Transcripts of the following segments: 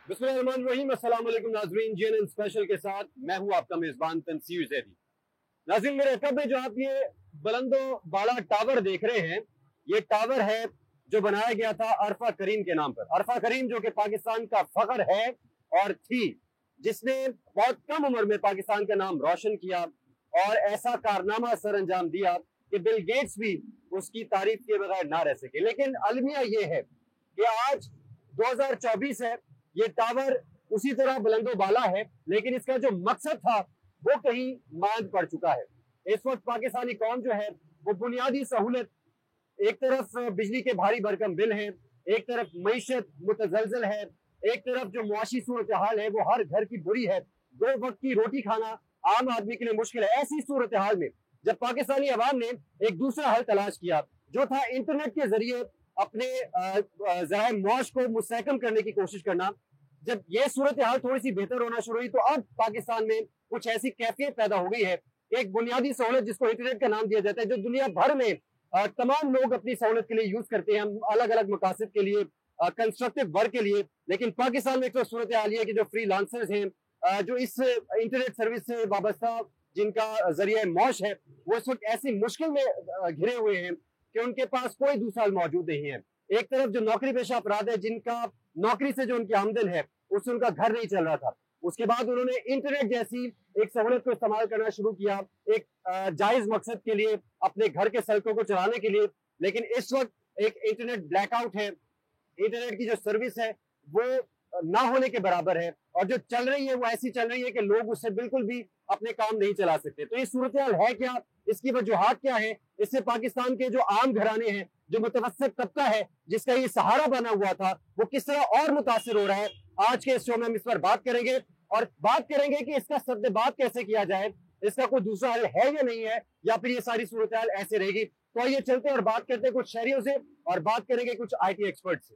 बिस्मिल्लाहिर्रहमानिर्रहीम। अस्सलाम वालेकुम नाज़रीन, जीएनएन स्पेशल के साथ मैं हूं आपका मेजबान तनसीर ज़ैदी। नाज़रीन, मेरे अकब में जो आप ये बुलंदो बाला टावर देख रहे हैं, ये टावर है जो बनाया गया था अरफा करीम के नाम पर। अरफा करीम जो कि पाकिस्तान का फख्र है और थी, जिसने बहुत कम उम्र में पाकिस्तान का नाम रोशन किया और ऐसा कारनामा सर अंजाम दिया कि बिल गेट्स भी उसकी तारीफ के बगैर ना रह सके। लेकिन अलमिया ये है कि आज 2024 है, ये टावर उसी तरह बुलंदो बाला है, लेकिन इसका जो मकसद था वो कहीं मांद पड़ चुका है। इस वक्त पाकिस्तानी कौम जो है वो बुनियादी सहूलत, एक तरफ बिजली के भारी भरकम बिल हैं, एक तरफ मईशत मुतजलजल है, एक तरफ जो मुआशी सूरत हाल है वो हर घर की बुरी है। दो वक्त की रोटी खाना आम आदमी के लिए मुश्किल है। ऐसी सूरत हाल में जब पाकिस्तानी अवाम ने एक दूसरा हल तलाश किया, जो था इंटरनेट के जरिए अपने ज़राए मौश को मुस्तहकम करने की कोशिश करना, जब ये सूरत हाल थोड़ी सी बेहतर होना शुरू हुई तो अब पाकिस्तान में कुछ ऐसी कैफियत पैदा हो गई है, एक बुनियादी सहूलत जिसको इंटरनेट का नाम दिया जाता है, जो दुनिया भर में तमाम लोग अपनी सहूलत के लिए यूज करते हैं, अलग अलग मकासद के लिए, कंस्ट्रक्टिव वर्क के लिए। लेकिन पाकिस्तान में एक तो सूरत हाल है कि जो फ्री लांसर्स हैं, जो इस इंटरनेट सर्विस से वाबस्ता जिनका जरिए मौश है, वो इस वक्त ऐसी मुश्किल में घिरे हुए हैं कि उनके पास कोई दूसरा हल मौजूद नहीं है। एक तरफ जो नौकरी पेशा अपराध है, जिनका नौकरी से जो उनकी आमदन है उससे उनका घर नहीं चल रहा था, उसके बाद उन्होंने इंटरनेट जैसी एक सहूलत को इस्तेमाल करना शुरू किया एक जायज मकसद के लिए, अपने घर के सड़कों को चलाने के लिए। लेकिन इस वक्त एक इंटरनेट ब्लैकआउट है, इंटरनेट की जो सर्विस है वो ना होने के बराबर है, और जो चल रही है वो ऐसी चल रही है कि लोग उससे बिल्कुल भी अपने काम नहीं चला सकते। तो ये सूरत हाल है क्या, इसकी वजूहात क्या है, इससे पाकिस्तान के जो आम घराने हैं, जो मुतवस्सित तबका है जिसका ये सहारा बना हुआ था, वो किस तरह और मुतासिर हो रहा है, आज के इस शो में हम इस पर बात करेंगे। और बात करेंगे कि इसका सद्देबात कैसे किया जाए, इसका कोई दूसरा हल है या नहीं है, या फिर ये सारी सूरत हाल ऐसे रहेगी। तो आइए चलते हैं और बात करते हैं कुछ शहरियों से और बात करेंगे कुछ IT एक्सपर्ट से।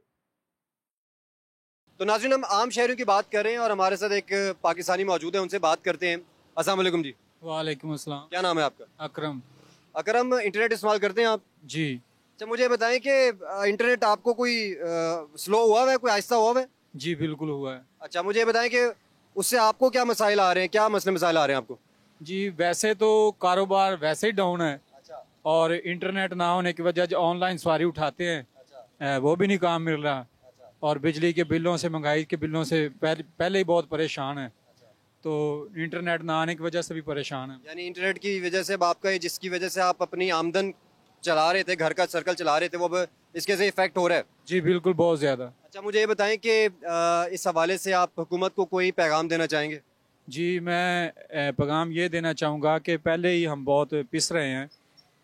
तो नाज़रीन, हम आम शहरियों की बात कर रहे हैं और हमारे साथ एक पाकिस्तानी मौजूद है, उनसे बात करते हैं। अस्सलाम वालेकुम जी। वालेकुम अस्सलाम। क्या नाम है आपका? अकरम। अकरम, इंटरनेट इस्तेमाल करते हैं आप? जी। अच्छा, मुझे बताएं कि इंटरनेट आपको कोई स्लो हुआ है, कोई आहिस्ता हुआ है? जी बिल्कुल हुआ है। अच्छा, मुझे बताएं कि उससे आपको क्या मसाइल आ रहे हैं, क्या मसले मसाइल आ रहे हैं आपको? जी वैसे तो कारोबार वैसे ही डाउन है, अच्छा। और इंटरनेट ना होने की वजह जो ऑनलाइन सवारी उठाते हैं, अच्छा। वो भी नहीं काम मिल रहा। अच्छा। और बिजली के बिलों से, महंगाई के बिलों से पहले ही बहुत परेशान है। अच्छा। तो इंटरनेट ना आने की वजह से भी परेशान है। यानी इंटरनेट की वजह से अब आपका, जिसकी वजह से आप अपनी आमदन चला रहे थे, घर का सर्कल चला रहे थे, वो अब इसके से इफेक्ट हो रहा है? जी बिल्कुल, बहुत ज़्यादा। अच्छा, मुझे ये बताएं कि इस हवाले से आप हुकूमत को कोई पैगाम देना चाहेंगे? जी मैं पैगाम ये देना चाहूँगा कि पहले ही हम बहुत पिस रहे हैं,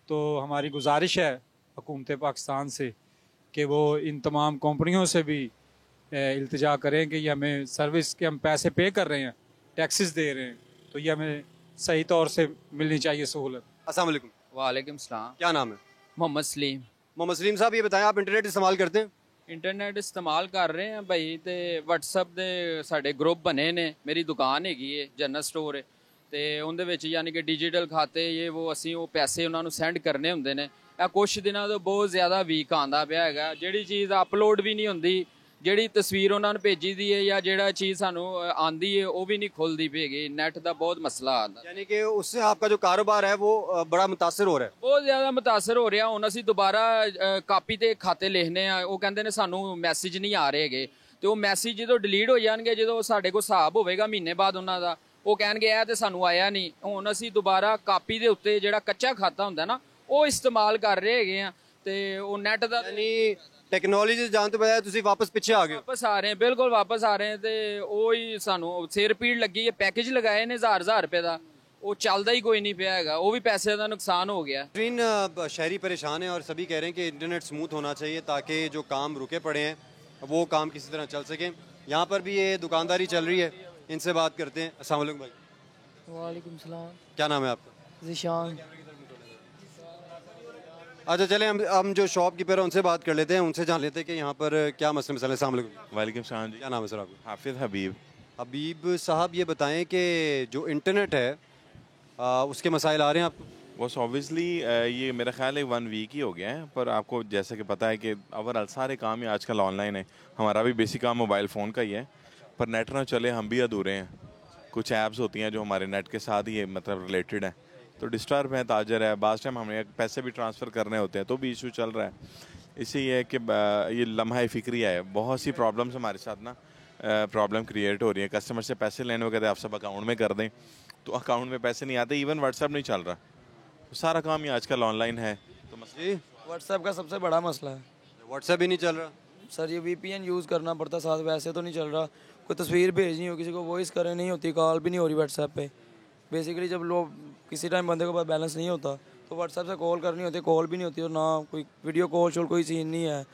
तो हमारी गुजारिश है हुकूमत पाकिस्तान से कि वो इन तमाम कंपनियों से भी इल्तिजा करें कि ये हमें सर्विस के, हम पैसे पे कर रहे हैं, टैक्सेस दे रहे हैं, तो ये हमें सही तौर से मिलनी चाहिए सहूलत। अस्सलाम वालेकुम। वालेकुम सलाम। क्या नाम है? मोहम्मद सलीम। मोहम्मद सलीम साहब, ये बताएं, आप इंटरनेट इस्तेमाल करते हैं? इंटरनेट इस्तेमाल कर रहे हैं भाई, ਤੇ WhatsApp ਦੇ ਸਾਡੇ ਗਰੁੱਪ ਬਣੇ ਨੇ। ਮੇਰੀ ਦੁਕਾਨ ਹੈਗੀ ਹੈ, ਜਨਰਲ ਸਟੋਰ ਹੈ, ਤੇ ਉਹਦੇ ਵਿੱਚ ਯਾਨੀ ਕਿ ਡਿਜੀਟਲ ਖਾਤੇ ਇਹ ਉਹ ਅਸੀਂ ਉਹ ਪੈਸੇ ਉਹਨਾਂ ਨੂੰ ਸੈਂਡ ਕਰਨੇ ਹੁੰਦੇ ਨੇ। ਇਹ ਕੁਛ ਦਿਨਾਂ ਤੋਂ ਬਹੁਤ ਜ਼ਿਆਦਾ ਵੀਕ ਆਂਦਾ ਪਿਆ ਹੈਗਾ, ਜਿਹੜੀ ਚੀਜ਼ ਅਪਲੋਡ ਵੀ ਨਹੀਂ ਹੁੰਦੀ, ਜਿਹੜੀ ਤਸਵੀਰ ਉਹਨਾਂ ਨੂੰ ਭੇਜੀ ਦੀ ਹੈ ਜਾਂ ਜਿਹੜਾ ਚੀਜ਼ ਸਾਨੂੰ ਆਂਦੀ ਹੈ ਉਹ ਵੀ ਨਹੀਂ ਖੁੱਲਦੀ ਪਈਗੀ। ਨੈਟ ਦਾ ਬਹੁਤ ਮਸਲਾ ਆਂਦਾ, यानी कि उससे आपका जो कारोबार है वो बड़ा मुतासर हो रहा है? ਬਹੁਤ ਜ਼ਿਆਦਾ ਮੁਤਾਸਰ ਹੋ ਰਿਹਾ। ਹੁਣ ਅਸੀਂ ਦੁਬਾਰਾ ਕਾਪੀ ਤੇ ਖਾਤੇ ਲਿਖਨੇ ਆ, ਉਹ ਕਹਿੰਦੇ ਨੇ ਸਾਨੂੰ ਮੈਸੇਜ ਨਹੀਂ ਆ ਰਹੇ ਹੈਗੇ, ਤੇ ਉਹ ਮੈਸੇਜ ਜਦੋਂ ਡਿਲੀਟ ਹੋ ਜਾਣਗੇ, ਜਦੋਂ ਸਾਡੇ ਕੋਲ ਹਿਸਾਬ ਹੋਵੇਗਾ ਮਹੀਨੇ ਬਾਅਦ ਉਹਨਾਂ ਦਾ, ਉਹ ਕਹਿਣਗੇ ਇਹ ਤੇ ਸਾਨੂੰ ਆਇਆ ਨਹੀਂ। ਹੁਣ ਅਸੀਂ ਦੁਬਾਰਾ ਕਾਪੀ ਦੇ ਉੱਤੇ ਜਿਹੜਾ ਕੱਚਾ ਖਾਤਾ ਹੁੰਦਾ ਨਾ, ਉਹ ਇਸਤੇਮਾਲ ਕਰ ਰਹੇ ਹੈਗੇ ਆ, ਤੇ ਉਹ ਨੈਟ ਦਾ यानी टेक्नोलॉजी से जान तो बजाय तुसी वापस पीछे आ गए? ਵਾਪਸ ਆ ਰਹੇ, ਬਿਲਕੁਲ ਵਾਪਸ ਆ ਰਹੇ। ਤੇ ਉਹ ਹੀ ਸਾਨੂੰ ਸਿਰ ਪੀੜ ਲੱਗੀ ਹੈ। ਪੈਕੇਜ ਲਗਾਏ ਨੇ 1000 ਰੁਪਏ ਦਾ, ਉਹ ਚੱਲਦਾ ਹੀ ਕੋਈ ਨਹੀਂ ਪਿਆ ਹੈਗਾ, ਉਹ ਵੀ ਪੈਸੇ ਦਾ ਨੁਕਸਾਨ ਹੋ ਗਿਆ। शहरी परेशान है और सभी कह रहे हैं कि इंटरनेट स्मूथ होना चाहिए ताकि जो काम रुके पड़े हैं वो काम किसी तरह चल सकें। यहाँ पर भी ये दुकानदारी चल रही है, इनसे बात करते हैं। अस्सलाम वालेकुम भाई। वालेकुम सलाम। क्या नाम है आपका? ज़िशान। अच्छा, चले हम जो शॉपकीपर है उनसे बात कर लेते हैं, उनसे जान लेते हैं कि यहाँ पर क्या मसले मसले। अस्सलाम वालेकुम। वालेकुम सलाम जी। क्या नाम है सर आपका? हाफिज़ हबीब। हबीब साहब, ये बताएं कि जो इंटरनेट है उसके मसाइल आ रहे हैं आपको? बस ऑब्वियसली ये मेरा ख्याल है 1 वीक ही हो गया है, पर आपको जैसे कि पता है कि ओवरऑल सारे काम ही आजकल ऑनलाइन है। हमारा भी बेसिक काम मोबाइल फ़ोन का ही है, पर नेट ना चले हम भी अधूरे हैं। कुछ ऐप्स होती हैं जो हमारे नेट के साथ ही मतलब रिलेटेड हैं, तो डिस्टर्ब है, ताजर है, बास टाइम हमें पैसे भी ट्रांसफ़र करने होते हैं तो भी इशू चल रहा है। इसी ये कि ये लम्हा फ़िक्री है, बहुत सी प्रॉब्लम्स हमारे साथ ना प्रॉब्लम क्रिएट हो रही है। कस्टमर से पैसे लेने वगैरह आप सब अकाउंट में कर दें तो अकाउंट में पैसे नहीं आते, इवन व्हाट्सएप नहीं चल रहा, सारा काम ही आजकल ऑनलाइन है। तो जी व्हाट्सएप का सबसे बड़ा मसला है व्हाट्सएप ही नहीं चल रहा। सर, ये वीपीएन यूज़ करना पड़ता साथ, वैसे तो नहीं चल रहा। कोई तस्वीर भेजनी हो, किसी को वॉइस करनी नहीं होती, कॉल भी नहीं हो रही व्हाट्सएप पे। बेसिकली जब लोग किसी टाइम बंदे के पास बैलेंस नहीं होता तो व्हाट्सएप से कॉल करनी होती, कॉल भी नहीं होती, और ना कोई वीडियो कॉल शोल कोई सीन नहीं है,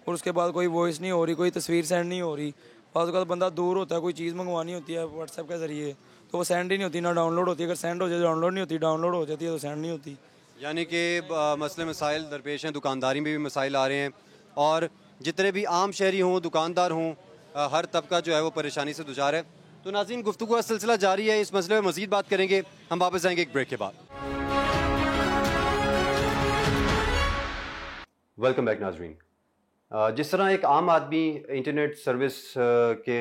और उसके बाद कोई वॉइस नहीं हो रही, कोई तस्वीर सेंड नहीं हो रही। बाद का बंदा दूर होता है, कोई चीज़ मंगवानी होती है व्हाट्सएप के ज़रिए तो वो सेंड ही नहीं होती, ना डाउनलोड होती है। अगर सेंड हो जाए डाउनलोड नहीं होती, डाउनलोड हो जाती है तो सेंड नहीं होती। यानी कि मसले मसाइल दरपेश हैं, दुकानदारी में भी मसाइल आ रहे हैं, और जितने भी आम शहरी हों, दुकानदार हों, हर तबका जो है वो परेशानी से गुजार है। तो नाज़रीन, गुफ्तगू का सिलसिला जारी है, इस मसले में मज़ीद बात करेंगे। हम वापस आएंगे एक ब्रेक के बाद। वेलकम बैक नाज़रीन। जिस तरह एक आम आदमी इंटरनेट सर्विस के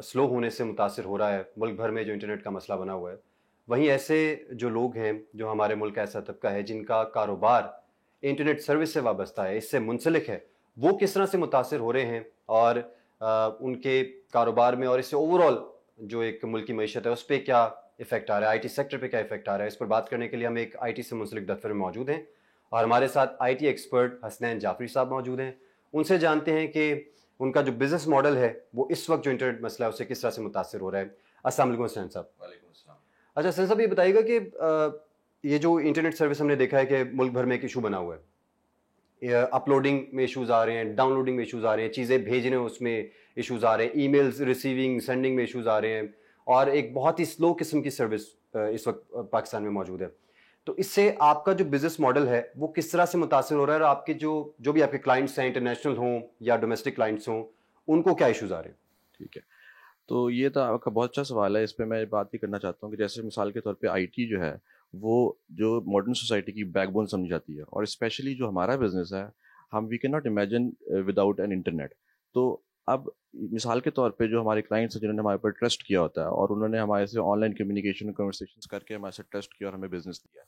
स्लो होने से मुतासिर हो रहा है, मुल्क भर में जो इंटरनेट का मसला बना हुआ है, वहीं ऐसे जो लोग हैं, जो हमारे मुल्क का ऐसा तबका है जिनका कारोबार इंटरनेट सर्विस से वाबस्ता है, इससे मुंसलिक है, वो किस तरह से मुतासिर हो रहे हैं और उनके कारोबार में और इससे ओवरऑल जो एक मुल्क की मईशत है उस पर क्या इफेक्ट आ रहा है, आईटी सेक्टर पे क्या इफेक्ट आ रहा है, इस पर बात करने के लिए हम एक आईटी से मुंसलिक दफ्तर में मौजूद हैं और हमारे साथ आईटी एक्सपर्ट हसनैन जाफरी साहब मौजूद हैं। उनसे जानते हैं कि उनका जो बिजनेस मॉडल है वो इस वक्त जो इंटरनेट मसला है उससे किस तरह से मुतासिर हो रहा है। अस्सलाम वालेकुम हसनैन साहब। अच्छा हसनैन साहब, ये बताइएगा कि ये जो इंटरनेट सर्विस हमने देखा है कि मुल्क भर में एक इशू बना हुआ है, अपलोडिंग में इश्यूज़ आ रहे हैं, डाउनलोडिंग में इश्यूज़ आ रहे हैं, चीज़ें भेजने उसमें इश्यूज़ आ रहे हैं, ईमेल्स रिसीविंग सेंडिंग में इश्यूज़ आ रहे हैं, और एक बहुत ही स्लो किस्म की सर्विस इस वक्त पाकिस्तान में मौजूद है। तो इससे आपका जो बिजनेस मॉडल है वो किस तरह से मुतासिर हो रहा है और आपके जो भी आपके क्लाइंट्स हैं, इंटरनेशनल हों या डोमेस्टिक क्लाइंट्स हों, उनको क्या इश्यूज़ आ रहे हैं? ठीक है, तो ये तो आपका बहुत अच्छा सवाल है। इस पर मैं बात भी करना चाहता हूँ कि जैसे मिसाल के तौर पे आईटी जो है वो जो मॉडर्न सोसाइटी की बैकबोन समझी जाती है, और स्पेशली जो हमारा बिजनेस है, हम we can not imagine without an internet. तो अब मिसाल के तौर पे जो हमारे क्लाइंट्स हैं जिन्होंने हमारे ऊपर ट्रस्ट किया होता है और उन्होंने हमारे से ऑनलाइन कम्युनिकेशन कन्वर्सेशंस करके हमारे से ट्रस्ट किया और हमें बिजनेस दिया,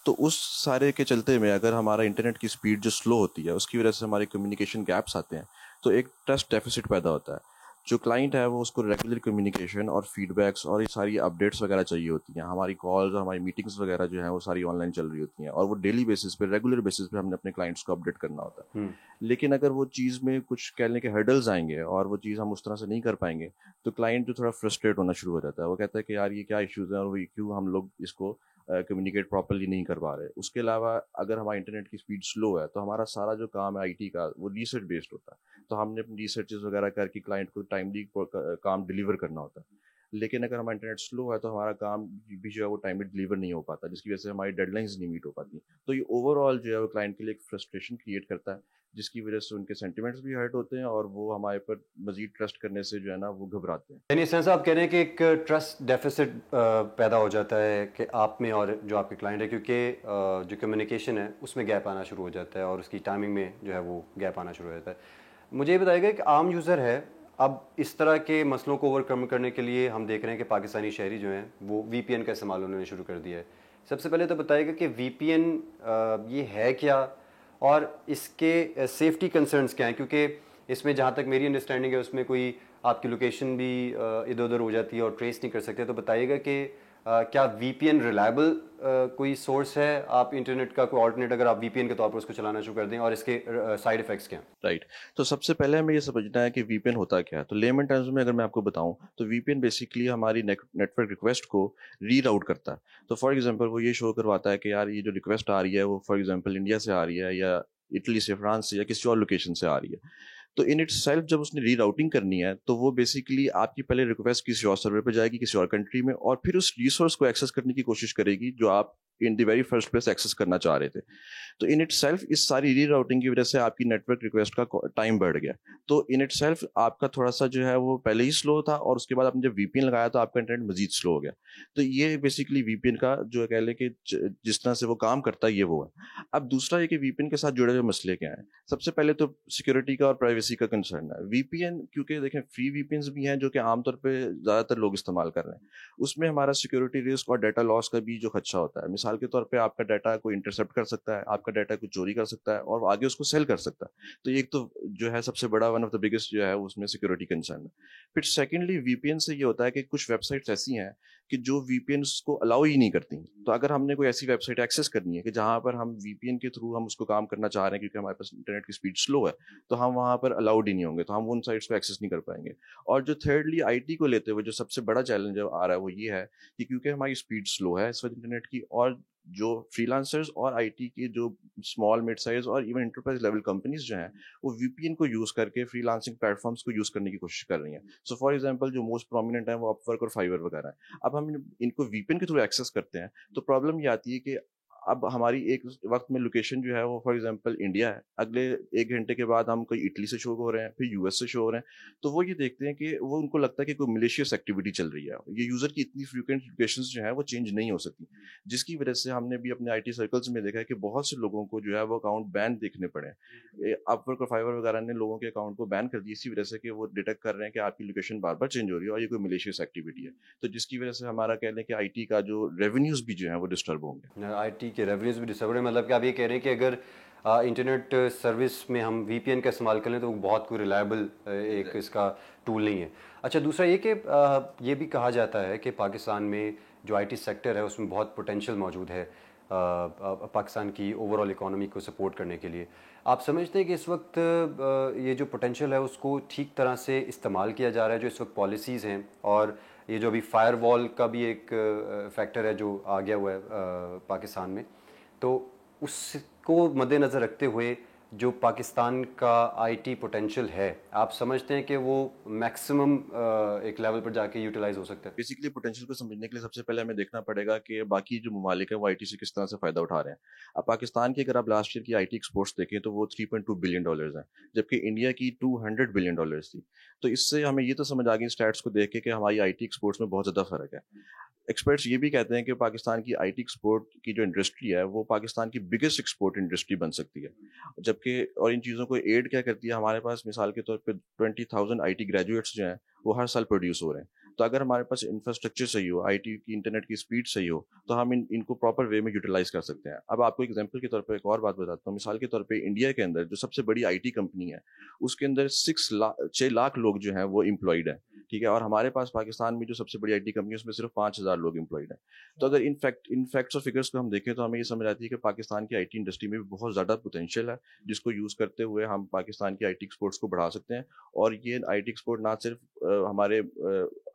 तो उस सारे के चलते में अगर हमारा इंटरनेट की स्पीड जो स्लो होती है उसकी वजह से हमारे कम्युनिकेशन गैप्स आते हैं, तो एक ट्रस्ट डेफिसिट पैदा होता है। जो क्लाइंट है वो उसको रेगुलर कम्युनिकेशन और फीडबैक्स और ये सारी अपडेट्स वगैरह चाहिए होती हैं। हमारी कॉल्स और हमारी मीटिंग्स वगैरह जो है वो सारी ऑनलाइन चल रही होती हैं और वो डेली बेसिस पे, रेगुलर बेसिस पे हमने अपने क्लाइंट्स को अपडेट करना होता है। लेकिन अगर वो चीज़ में कुछ कहने के हर्डल्स आएंगे और वो चीज़ हम उस तरह से नहीं कर पाएंगे तो क्लाइंट जो थोड़ा फ्रस्ट्रेट होना शुरू हो जाता है। वो कहता है कि यार ये क्या इश्यूज़ हैं और क्यों हम लोग इसको कम्युनिकेट प्रॉपर्ली नहीं कर पा रहे। उसके अलावा अगर हमारा इंटरनेट की स्पीड स्लो है तो हमारा सारा जो काम है आईटी का वो रिसर्च बेस्ड होता है, तो हमने अपनी रिसर्चेज वगैरह करके क्लाइंट को टाइमली काम डिलीवर करना होता है। लेकिन अगर हमारा इंटरनेट स्लो है तो हमारा काम भी जो है वो टाइमली डिलीवर नहीं हो पाता, जिसकी वजह से हमारी डेडलाइंस नहीं मीट हो पाती। तो ये ओवरऑल जो है वो क्लाइंट के लिए एक फ्रस्ट्रेशन क्रिएट करता है, जिसकी वजह से उनके सेंटिमेंट्स भी हर्ट होते हैं और वो हमारे पर मजीद ट्रस्ट करने से जो है ना वो घबराते हैं। यानी सेंस आप कह रहे हैं कि एक ट्रस्ट डेफिसिट पैदा हो जाता है कि आप में और जो आपके क्लाइंट है, क्योंकि जो कम्युनिकेशन है उसमें गैप आना शुरू हो जाता है और उसकी टाइमिंग में जो है वो गैप आना शुरू हो जाता है। मुझे ये बताइएगा कि आम यूज़र है, अब इस तरह के मसलों को ओवरकम करने के लिए हम देख रहे हैं कि पाकिस्तानी शहरी जो हैं वो वीपीएन का इस्तेमाल उन्होंने शुरू कर दिया है। सबसे पहले तो बताइएगा कि वीपीएन ये है क्या और इसके सेफ्टी कंसर्न्स क्या हैं, क्योंकि इसमें जहाँ तक मेरी अंडरस्टैंडिंग है उसमें कोई आपकी लोकेशन भी इधर उधर हो जाती है और ट्रेस नहीं कर सकते। तो बताइएगा कि क्या वीपीएन रिलायबल कोई सोर्स है, आप इंटरनेट का कोई ऑल्टरनेट अगर आप वीपीएन के तौर पर उसको चलाना शुरू कर दें, और इसके साइड इफेक्ट्स क्या हैं? राइट, तो सबसे पहले हमें ये समझना है कि वीपीएन होता क्या है। तो लेमन टर्म्स में अगर मैं आपको बताऊं तो वीपीएन बेसिकली हमारी नेटवर्क रिक्वेस्ट को रीराउट करता है। तो फॉर एग्जांपल वो ये शो करवाता है कि यार ये जो रिक्वेस्ट आ रही है वो फॉर एग्जांपल इंडिया से आ रही है या इटली से, फ्रांस से या किसी और लोकेशन से आ रही है। तो इन इट सेल्फ जब उसने रीराउटिंग करनी है तो वो बेसिकली आपकी पहले रिक्वेस्ट किसी और सर्वर पे जाएगी किसी और कंट्री में, और फिर उस रिसोर्स को एक्सेस करने की कोशिश करेगी जो आप in the very first place access करना चाह रहे थे। तो इन इट सेल्फ इस सारी रीराउटिंग की वजह से आपकी नेटवर्क रिक्वेस्ट का टाइम बढ़ गया। तो इन इट सेल्फ आपका थोड़ा सा जो है वो पहले ही स्लो था, और उसके बाद आपने जब वीपीएन लगाया तो आपका इंटरनेट मजीद स्लो हो गया। तो ये बेसिकली वीपीएन का जो कह ले कि जिस तरह से वो काम करता है ये वो है। अब दूसरा है कि वीपीएन के साथ जुड़े हुए मसले क्या हैं। सबसे पहले तो सिक्योरिटी का और प्राइवेसी का कंसर्न है। वीपीएन क्योंकि देखें फ्री वीपीएन भी हैं जो कि आमतौर पर ज़्यादातर लोग इस्तेमाल कर रहे हैं, उसमें हमारा सिक्योरिटी रिस्क और डाटा लॉस का भी जो खदशा होता है। मिसाल के तौर पर आपका डाटा कोई इंटरसेप्ट कर सकता है, आपका डाटा कोई चोरी कर सकता है और आगे उसको सेल कर सकता है। तो एक तो जो है सबसे बड़ा वन ऑफ द बिगेस्ट जो है उसमें सिक्योरिटी कंसर्न है। फिर सेकेंडली वीपीएन से ये होता है कि कुछ वेबसाइट्स ऐसी हैं कि जो वीपीएन को अलाउ ही नहीं करती। तो अगर हमने कोई ऐसी वेबसाइट एक्सेस करनी है कि जहां पर हम वीपीएन के थ्रू हम उसको काम करना चाह रहे हैं क्योंकि हमारे पास इंटरनेट की स्पीड स्लो है, तो हम वहां पर अलाउड ही नहीं होंगे, तो हम उन साइट्स को एक्सेस नहीं कर पाएंगे। और जो थर्डली आईटी को लेते हुए जो सबसे बड़ा चैलेंज आ रहा है वो ये है कि क्योंकि हमारी स्पीड स्लो है इस वक्त इंटरनेट की, और जो फ्रीलांसर्स और आईटी के जो स्मॉल मिड साइज और इवन एंटरप्राइज लेवल कंपनीज जो हैं वो वीपीएन को यूज करके फ्रीलांसिंग प्लेटफॉर्म्स को यूज करने की कोशिश कर रही हैं। सो फॉर एग्जांपल जो मोस्ट प्रोमिनेंट है वो अपवर्क और फाइवर वगैरह है। अब हम इनको वीपीएन के थ्रू एक्सेस करते हैं तो प्रॉब्लम ये आती है कि अब हमारी एक वक्त में लोकेशन जो है वो फॉर एग्जांपल इंडिया है, अगले 1 घंटे के बाद हम कोई इटली से शो हो रहे हैं, फिर यूएस से शो हो रहे हैं। तो वो ये देखते हैं कि वो उनको लगता है कि कोई मिलिशियस एक्टिविटी चल रही है। ये यूजर की इतनी फ्रीक्वेंट लोकेशंस जो है वो चेंज नहीं हो सकती, जिसकी वजह से हमने भी अपने आईटी सर्कल्स में देखा है कि बहुत से लोगों को जो है वो अकाउंट बैन देखने पड़े। अपवर्क और फाइवर वगैरह ने लोगों के अकाउंट को बैन कर दिया इसी वजह से कि वो डिटेक्ट कर रहे हैं कि आपकी लोकेशन बार बार चेंज हो रही है और ये कोई मिलिशियस एक्टिविटी है। तो जिसकी वजह से हमारा कह लें कि आईटी का जो रेवेन्यूज भी जो है वो डिस्टर्ब होंगे। आईटी के रेवेन्यूज भी डिस्टर्ब है, मतलब कि आप ये कह रहे हैं कि अगर इंटरनेट सर्विस में हम वीपीएन का इस्तेमाल करें तो वो बहुत कोई रिलायबल एक इसका टूल नहीं है। अच्छा, दूसरा ये कि ये भी कहा जाता है कि पाकिस्तान में जो आईटी सेक्टर है उसमें बहुत पोटेंशियल मौजूद है पाकिस्तान की ओवरऑल इकोनॉमी को सपोर्ट करने के लिए। आप समझते हैं कि इस वक्त ये जो पोटेंशियल है उसको ठीक तरह से इस्तेमाल किया जा रहा है? जो इस वक्त पॉलिसीज़ हैं और ये जो अभी फायरवॉल का भी एक फैक्टर है जो आ गया हुआ है पाकिस्तान में, तो उसको मद्देनज़र रखते हुए जो पाकिस्तान का आईटी पोटेंशियल है, आप समझते हैं कि वो मैक्सिमम एक लेवल पर जाके यूटिलाइज हो सकता है? बेसिकली पोटेंशियल को समझने के लिए सबसे पहले हमें देखना पड़ेगा कि बाकी जो ममालिक है वो आईटी से किस तरह से फायदा उठा रहे हैं। अब पाकिस्तान की अगर आप लास्ट ईयर की आईटी एक्सपोर्ट्स देखें तो वो $3.2 बिलियन हैं, जबकि इंडिया की $200 बिलियन थी। तो इससे हमें ये तो समझ आ गई स्टैट्स को देख के कि हमारी आईटी एक्सपोर्ट्स में बहुत ज़्यादा फर्क है। एक्सपर्ट्स ये भी कहते हैं कि पाकिस्तान की आईटी एक्सपोर्ट की जो इंडस्ट्री है वो पाकिस्तान की बिगेस्ट एक्सपोर्ट इंडस्ट्री बन सकती है। जबकि और इन चीज़ों को एड क्या करती है, हमारे पास मिसाल के तौर पे 20,000 आईटी ग्रेजुएट्स जो हैं वो हर साल प्रोड्यूस हो रहे हैं। तो अगर हमारे पास इंफ्रास्ट्रक्चर सही हो, आईटी की इंटरनेट की स्पीड सही हो, तो हम इनको प्रॉपर वे में यूटिलाइज कर सकते हैं। अब आपको एग्जांपल के तौर पे एक और बात बताता हूँ। मिसाल के तौर पे इंडिया के अंदर जो सबसे बड़ी आईटी कंपनी है उसके अंदर 6 लाख लोग जो हैं वो एम्प्लॉयड हैं, ठीक है। और हमारे पास पाकिस्तान में जो सबसे बड़ी आईटी कंपनी है उसमें सिर्फ 5,000 लोग एम्प्लॉयड हैं। तो अगर इन फैक्ट्स और फिगर्स को हम देखें तो हमें ये समझ आती है कि पाकिस्तान की आईटी इंडस्ट्री में भी बहुत ज़्यादा पोटेंशियल है, जिसको यूज़ करते हुए हम पाकिस्तान की आईटी एक्सपोर्ट्स को बढ़ा सकते हैं। और ये आईटी एक्सपोर्ट ना सिर्फ हमारे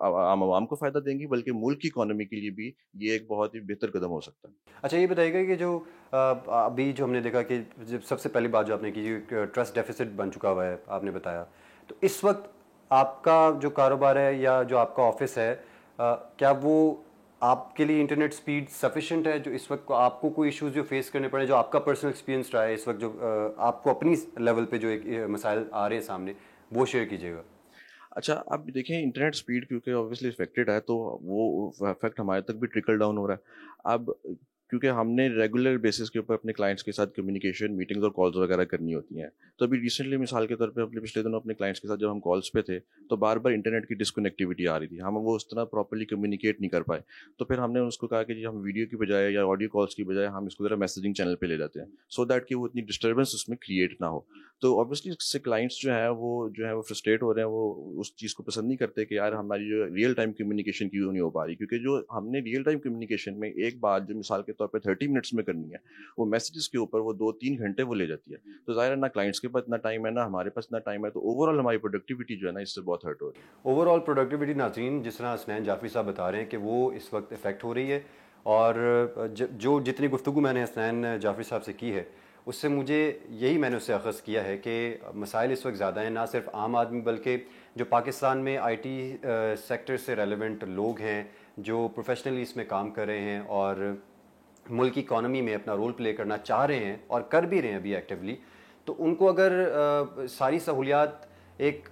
आम को फ़ायदा देंगी बल्कि मुल्क की इकोनॉमी के लिए भी ये एक बहुत ही बेहतर कदम हो सकता है। अच्छा, ये बताइएगा कि जो अभी जो हमने देखा कि जब सबसे पहली बात जो आपने की, जो ट्रस्ट डेफिसिट बन चुका हुआ है आपने बताया, तो इस वक्त आपका जो कारोबार है या जो आपका ऑफिस है, क्या वो आपके लिए इंटरनेट स्पीड सफिशिएंट है? जो इस वक्त आपको कोई इश्यूज जो फेस करने पड़े, जो आपका पर्सनल एक्सपीरियंस रहा है इस वक्त, जो आपको अपनी लेवल पे जो एक मसाइल आ रहे हैं सामने, वो शेयर कीजिएगा। अच्छा, अब देखिए इंटरनेट स्पीड क्योंकि ऑब्वियसली इफेक्टेड है तो वो इफेक्ट हमारे तक भी ट्रिकल डाउन हो रहा है। अब क्योंकि हमने रेगुलर बेसिस के ऊपर अपने क्लाइंट्स के साथ कम्युनिकेशन, मीटिंग्स और कॉल्स वगैरह करनी होती हैं। तो अभी रिसेंटली मिसाल के तौर पे अपने पिछले दिनों अपने क्लाइंट्स के साथ जब हम कॉल्स पे थे तो बार बार इंटरनेट की डिस्कनेक्टिविटी आ रही थी, हम वो उस तरह प्रॉपर्ली कम्युनिकेट नहीं कर पाए। तो फिर हमने उसको कहा कि जी हम वीडियो की बजाय या ऑडियो कॉल्स की बजाय हम इसको ज़रा मैसेजिंग चैनल पर ले जाते हैं, सो दैट कि वो इतनी डिस्टर्बेंस उसमें क्रिएट ना हो। तो ऑब्वियसली इससे क्लाइंट्स जो है वो फ्रस्ट्रेट हो रहे हैं, वो उस चीज़ को पसंद नहीं करते कि यार हमारी जो रियल टाइम कम्युनिकेशन क्यों नहीं हो पा रही। क्योंकि जो हमने रियल टाइम कम्युनिकेशन में एक बात जो मिसाल के तौर पे 30 मिनट्स में करनी है, वो मैसेजेस के ऊपर वो 2-3 घंटे वो ले जाती है। तो जाहिर है ना क्लाइंट्स के पास इतना टाइम है ना हमारे पास इतना टाइम है, तो ओवरऑल हमारी प्रोडक्टिविटी जो है ना इससे बहुत हर्ट हो रही है। ओवरऑल प्रोडक्टिविटी नाज़रीन, जिस तरह हसनैन जाफरी साहब बता रहे हैं कि वो इस वक्त इफेक्ट हो रही है, और जो जितनी गुफ्तगू मैंने हसनैन जाफरी साहब से की है उससे मुझे यही मैंने उससे अखज़ किया है कि मसाइल इस वक्त ज़्यादा हैं, ना सिर्फ आम आदमी बल्कि जो पाकिस्तान में आईटी सेक्टर से रेलेवेंट लोग हैं, जो प्रोफेशनली इसमें काम कर रहे हैं और मुल्क की इकॉनमी में अपना रोल प्ले करना चाह रहे हैं और कर भी रहे हैं अभी एक्टिवली, तो उनको अगर सारी सहूलियात एक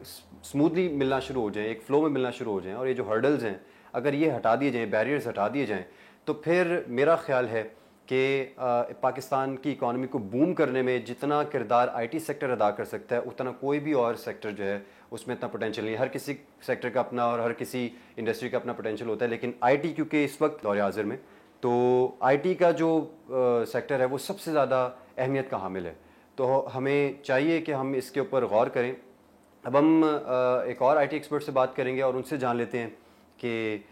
स्मूथली मिलना शुरू हो जाए, एक फ़्लो में मिलना शुरू हो जाएं, और ये जो हर्डल्स हैं अगर ये हटा दिए जाएँ, बैरियर्स हटा दिए जाएँ, तो फिर मेरा ख्याल है कि पाकिस्तान की इकॉनमी को बूम करने में जितना किरदार आईटी सेक्टर अदा कर सकता है, उतना कोई भी और सेक्टर जो है उसमें इतना पोटेंशियल नहीं है। हर किसी सेक्टर का अपना और हर किसी इंडस्ट्री का अपना पोटेंशियल होता है, लेकिन आईटी क्योंकि इस वक्त दौर हाज़िर में, तो आईटी का जो सेक्टर है वो सबसे ज़्यादा अहमियत का हामिल है। तो हमें चाहिए कि हम इसके ऊपर गौर करें। अब हम एक और आईटी एक्सपर्ट से बात करेंगे और उनसे जान लेते हैं कि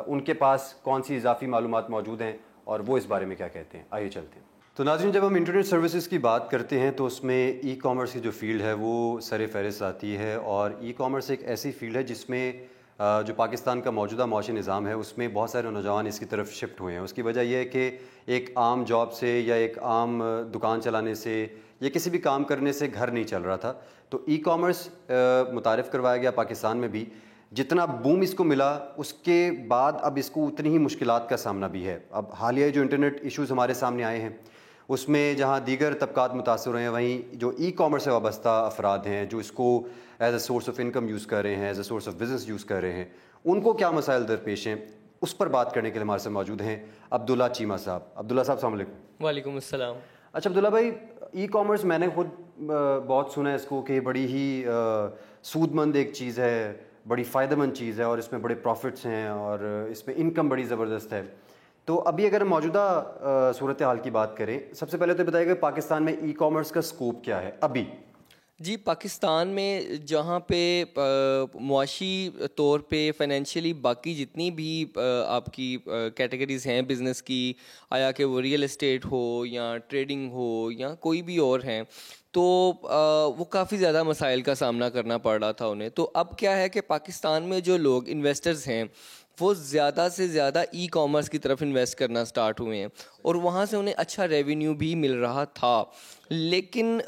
उनके पास कौन सी इजाफी मालूमात मौजूद हैं और वो इस बारे में क्या कहते हैं। आइए चलते हैं। तो नाज़रीन, जब हम इंटरनेट सर्विसेज की बात करते हैं तो उसमें ई कॉमर्स की जो फील्ड है वो सर फहरिस्त आती है, और ई कॉमर्स एक ऐसी फील्ड है जिसमें जो पाकिस्तान का मौजूदा माशी निज़ाम है उसमें बहुत सारे नौजवान इसकी तरफ शिफ्ट हुए हैं। उसकी वजह यह है कि एक आम जॉब से या एक आम दुकान चलाने से या किसी भी काम करने से घर नहीं चल रहा था, तो ई कॉमर्स मुतारिफ़ करवाया गया पाकिस्तान में भी। जितना बूम इसको मिला उसके बाद अब इसको उतनी ही मुश्किलात का सामना भी है। अब हालिया जो इंटरनेट इश्यूज़ हमारे सामने आए हैं उसमें जहाँ दीगर तबकात मुतासर हुए हैं, वहीं जो ई कॉमर्स से वाबस्ता अफराद हैं जो इसको as a source of income use कर रहे हैं, as a source of business use कर रहे हैं, उनको क्या मसाइल दरपेश हैं, उस पर बात करने के लिए हमारे साथ मौजूद हैं अब्दुल्ला चीमा साहब। अब्दुल्ला साहब अस्सलाम वालेकुम। वालेकुम अस्सलाम। अच्छा अब्दुल्ला भाई, ई कॉमर्स मैंने खुद बहुत सुना है इसको कि बड़ी ही सूदमंद एक चीज़ है, बड़ी फ़ायदेमंद चीज़ है और इसमें बड़े प्रॉफिट्स हैं और इसमें इनकम बड़ी ज़बरदस्त है। तो अभी अगर मौजूदा सूरत हाल की बात करें, सबसे पहले तो बताइएगा पाकिस्तान में ई कॉमर्स का स्कोप क्या है अभी? जी, पाकिस्तान में जहाँ पे मुआशी तौर पे फाइनेंशियली बाकी जितनी भी आपकी कैटेगरीज़ हैं बिज़नेस की, आया कि वो रियल एस्टेट हो या ट्रेडिंग हो या कोई भी और हैं, तो वो काफ़ी ज़्यादा मसाइल का सामना करना पड़ रहा था उन्हें। तो अब क्या है कि पाकिस्तान में जो लोग इन्वेस्टर्स हैं वो ज़्यादा से ज़्यादा ई कॉमर्स की तरफ इन्वेस्ट करना स्टार्ट हुए हैं और वहाँ से उन्हें अच्छा रेवेन्यू भी मिल रहा था। लेकिन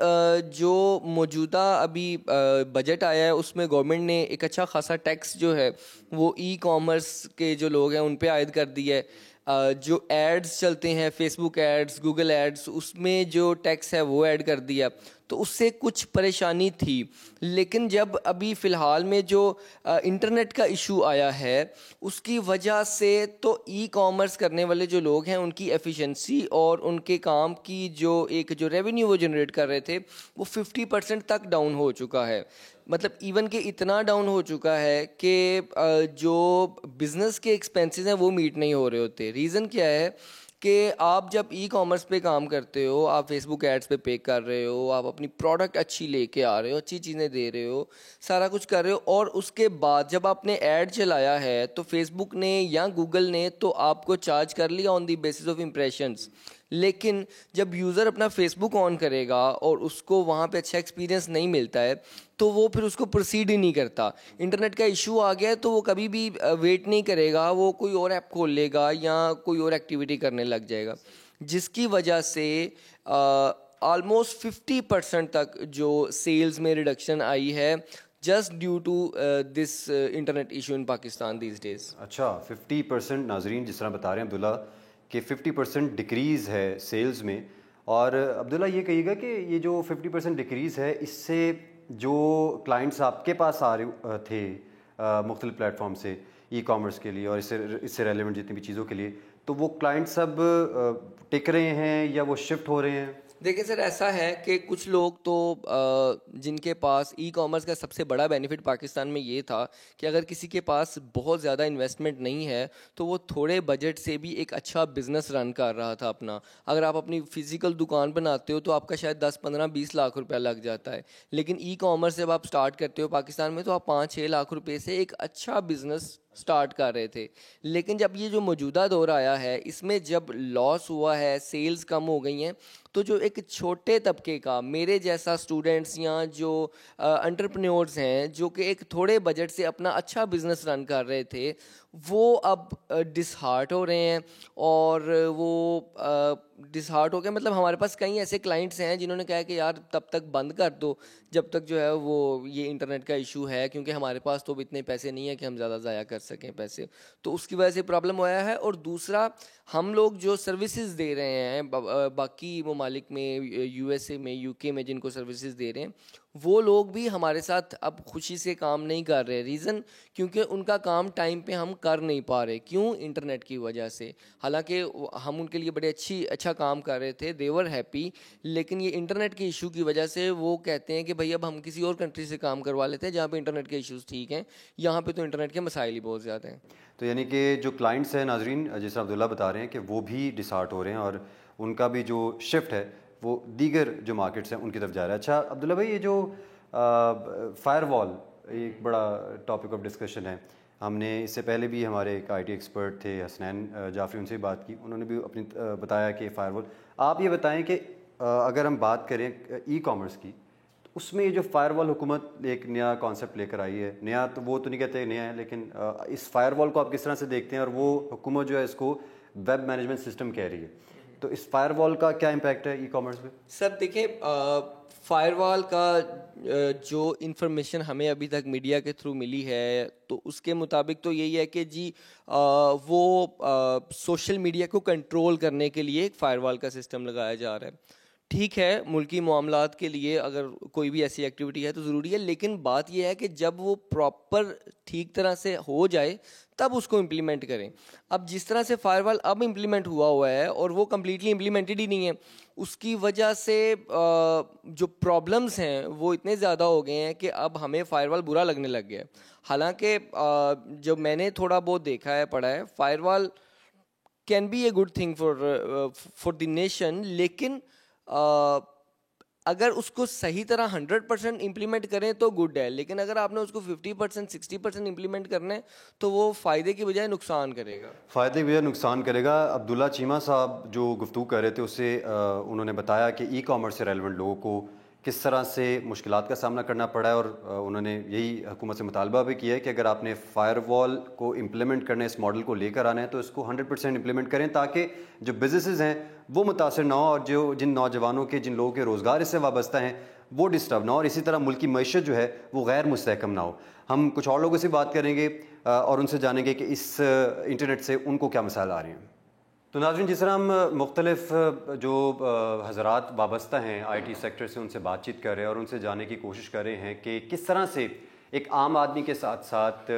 जो मौजूदा अभी बजट आया है उसमें गवर्नमेंट ने एक अच्छा खासा टैक्स जो है वो ई कॉमर्स के जो लोग हैं उन पे आयद कर दिया है। जो एड्स चलते हैं, फेसबुक एड्स, गूगल एड्स, उसमें जो टैक्स है वो ऐड कर दिया, तो उससे कुछ परेशानी थी। लेकिन जब अभी फ़िलहाल में जो इंटरनेट का इशू आया है उसकी वजह से तो ई कॉमर्स करने वाले जो लोग हैं उनकी एफिशिएंसी और उनके काम की जो रेवेन्यू वो जनरेट कर रहे थे वो 50% तक डाउन हो चुका है। मतलब इवन के इतना डाउन हो चुका है कि जो बिज़नेस के एक्सपेंसेस हैं वो मीट नहीं हो रहे होते। रीज़न क्या है कि आप जब ई कॉमर्स पे काम करते हो, आप फेसबुक एड्स पे कर रहे हो, आप अपनी प्रोडक्ट अच्छी लेके आ रहे हो, अच्छी चीज़ें दे रहे हो, सारा कुछ कर रहे हो, और उसके बाद जब आपने ऐड चलाया है तो फेसबुक ने या गूगल ने तो आपको चार्ज कर लिया on the basis of impressions. लेकिन जब यूज़र अपना फेसबुक ऑन करेगा और उसको वहाँ पे अच्छा एक्सपीरियंस नहीं मिलता है तो वो फिर उसको प्रोसीड ही नहीं करता। इंटरनेट का इशू आ गया है तो वो कभी भी वेट नहीं करेगा, वो कोई और ऐप खोल लेगा या कोई और एक्टिविटी करने लग जाएगा, जिसकी वजह से ऑलमोस्ट 50% तक जो सेल्स में रिडक्शन आई है just due to this internet issue in Pakistan these days. अच्छा, 50% नाजरीन जिस तरह बता रहे हैं अब्दुल्ला कि 50% डिक्रीज़ है सेल्स में। और अब्दुल्ला ये कहिएगा कि ये जो 50% डिक्रीज़ है इससे जो क्लाइंट्स आपके पास आ रहे थे मुख्तलिफ प्लेटफॉर्म से ई कॉमर्स के लिए और इससे रेलेवेंट जितनी भी चीज़ों के लिए, तो वो क्लाइंट सब टिक रहे हैं या वो शिफ्ट हो रहे हैं? देखिए सर, ऐसा है कि कुछ लोग तो जिनके पास ई कॉमर्स का सबसे बड़ा बेनिफिट पाकिस्तान में ये था कि अगर किसी के पास बहुत ज़्यादा इन्वेस्टमेंट नहीं है तो वो थोड़े बजट से भी एक अच्छा बिजनेस रन कर रहा था अपना। अगर आप अपनी फ़िज़िकल दुकान बनाते हो तो आपका शायद 10, 15, 20 लाख रुपया लग जाता है, लेकिन ई कॉमर्स जब आप स्टार्ट करते हो पाकिस्तान में तो आप 5-6 लाख रुपये से एक अच्छा बिज़नेस स्टार्ट कर रहे थे। लेकिन जब ये जो मौजूदा दौर आया है इसमें जब लॉस हुआ है, सेल्स कम हो गई हैं, तो जो एक छोटे तबके का मेरे जैसा स्टूडेंट्स या जो एंटरप्रेन्योर्स हैं जो कि एक थोड़े बजट से अपना अच्छा बिजनेस रन कर रहे थे, वो अब डिसहार्ट हो रहे हैं और वो डिसहार्ट हो गए। मतलब हमारे पास कई ऐसे क्लाइंट्स हैं जिन्होंने कहा कि यार तब तक बंद कर दो जब तक जो है वो ये इंटरनेट का इशू है, क्योंकि हमारे पास तो अब इतने पैसे नहीं है कि हम ज़्यादा ज़ाया कर सकें पैसे, तो उसकी वजह से प्रॉब्लम हुआ है। और दूसरा, हम लोग जो सर्विसेज दे रहे हैं बाकी ममालिक में, USA में, UK में जिनको सर्विसेज दे रहे हैं, वो लोग भी हमारे साथ अब खुशी से काम नहीं कर रहे। रीज़न क्योंकि उनका काम टाइम पे हम कर नहीं पा रहे। क्यों? इंटरनेट की वजह से। हालांकि हम उनके लिए बड़े अच्छा काम कर रहे थे, दे वर हैप्पी, लेकिन ये इंटरनेट के इशू की वजह से वो कहते हैं कि भाई अब हम किसी और कंट्री से काम करवा लेते हैं जहाँ पे इंटरनेट के इश्यूज़ ठीक हैं, यहाँ पे तो इंटरनेट के मसाइल ही बहुत ज़्यादा हैं। तो यानी कि जो क्लाइंट्स हैं नाजरीन, जिस अब्दुल्ला बता रहे हैं कि वो भी डिसहार्ट हो रहे हैं और उनका भी जो शिफ्ट है वो दीगर जो मार्केट्स हैं उनकी तरफ जा रहा है। अच्छा अब्दुल्ला भाई, ये जो फायरवॉल एक बड़ा टॉपिक ऑफ डिस्कशन है, हमने इससे पहले भी हमारे एक IT एक्सपर्ट थे हसनैन जाफरी, उनसे बात की, उन्होंने भी अपनी बताया कि फायरवॉल। आप ये बताएं कि अगर हम बात करें E-कॉमर्स की, तो उसमें ये जो फायरवॉल हुकूमत एक नया कॉन्सेप्ट लेकर आई है, नया तो वो तो नहीं कहते नया है, लेकिन इस फायरवॉल को आप किस तरह से देखते हैं? और वो हुकूमत जो है इसको वेब मैनेजमेंट सिस्टम कह रही है, तो इस फायरवॉल का क्या इम्पैक्ट है ई-कॉमर्स पे? सर देखिए, फायरवॉल का जो इन्फॉर्मेशन हमें अभी तक मीडिया के थ्रू मिली है, तो उसके मुताबिक तो यही है कि जी वो सोशल मीडिया को कंट्रोल करने के लिए एक फायरवॉल का सिस्टम लगाया जा रहा है। ठीक है, मुल्की मामलात के लिए अगर कोई भी ऐसी एक्टिविटी है तो ज़रूरी है, लेकिन बात यह है कि जब वो प्रॉपर ठीक तरह से हो जाए तब उसको इम्प्लीमेंट करें। अब जिस तरह से फायरवॉल अब इम्प्लीमेंट हुआ है और वो कम्प्लीटली इम्प्लीमेंटेड ही नहीं है, उसकी वजह से जो प्रॉब्लम्स हैं वो इतने ज़्यादा हो गए हैं कि अब हमें फायरवॉल बुरा लगने लग गया है। हालांकि जो मैंने थोड़ा बहुत देखा है, पढ़ा है, firewall can be a good thing for the nation, लेकिन अगर उसको सही तरह 100% इम्प्लीमेंट करें तो गुड है, लेकिन अगर आपने उसको 50% 60% इम्प्लीमेंट करना है तो वो फ़ायदे की बजाय नुकसान करेगा। फ़ायदे की बजाय नुकसान करेगा। अब्दुल्ला चीमा साहब जो गुफ्तगू कर रहे थे, उससे उन्होंने बताया कि ई-कॉमर्स से रेलेवेंट लोगों को किस तरह से मुश्किलात का सामना करना पड़ा है, और उन्होंने यही हुकूमत से मुतालबा भी किया है कि अगर आपने फायरवॉल को इम्प्लीमेंट करना है, इस मॉडल को लेकर आना है, तो इसको 100% इम्प्लीमेंट करें ताकि जो बिज़नेसेस हैं वो मुतासर ना हो, और जो जिन नौजवानों के, जिन लोगों के रोज़गार इससे वाबस्ता हैं वो डिस्टर्ब ना हो, और इसी तरह मुल्क की मईशत जो है वो गैर मुस्तहकम ना हो। हम कुछ और लोगों से बात करेंगे और उनसे जानेंगे कि इस इंटरनेट से उनको क्या मसाइल आ रहे हैं। तो नाज़रीन, जिस तरह हम मुख्तलिफ जो हज़रात वाबस्ता हैं IT सेक्टर से, उनसे बातचीत कर रहे हैं और उनसे जानने की कोशिश कर रहे हैं कि किस तरह से एक आम आदमी के साथ साथ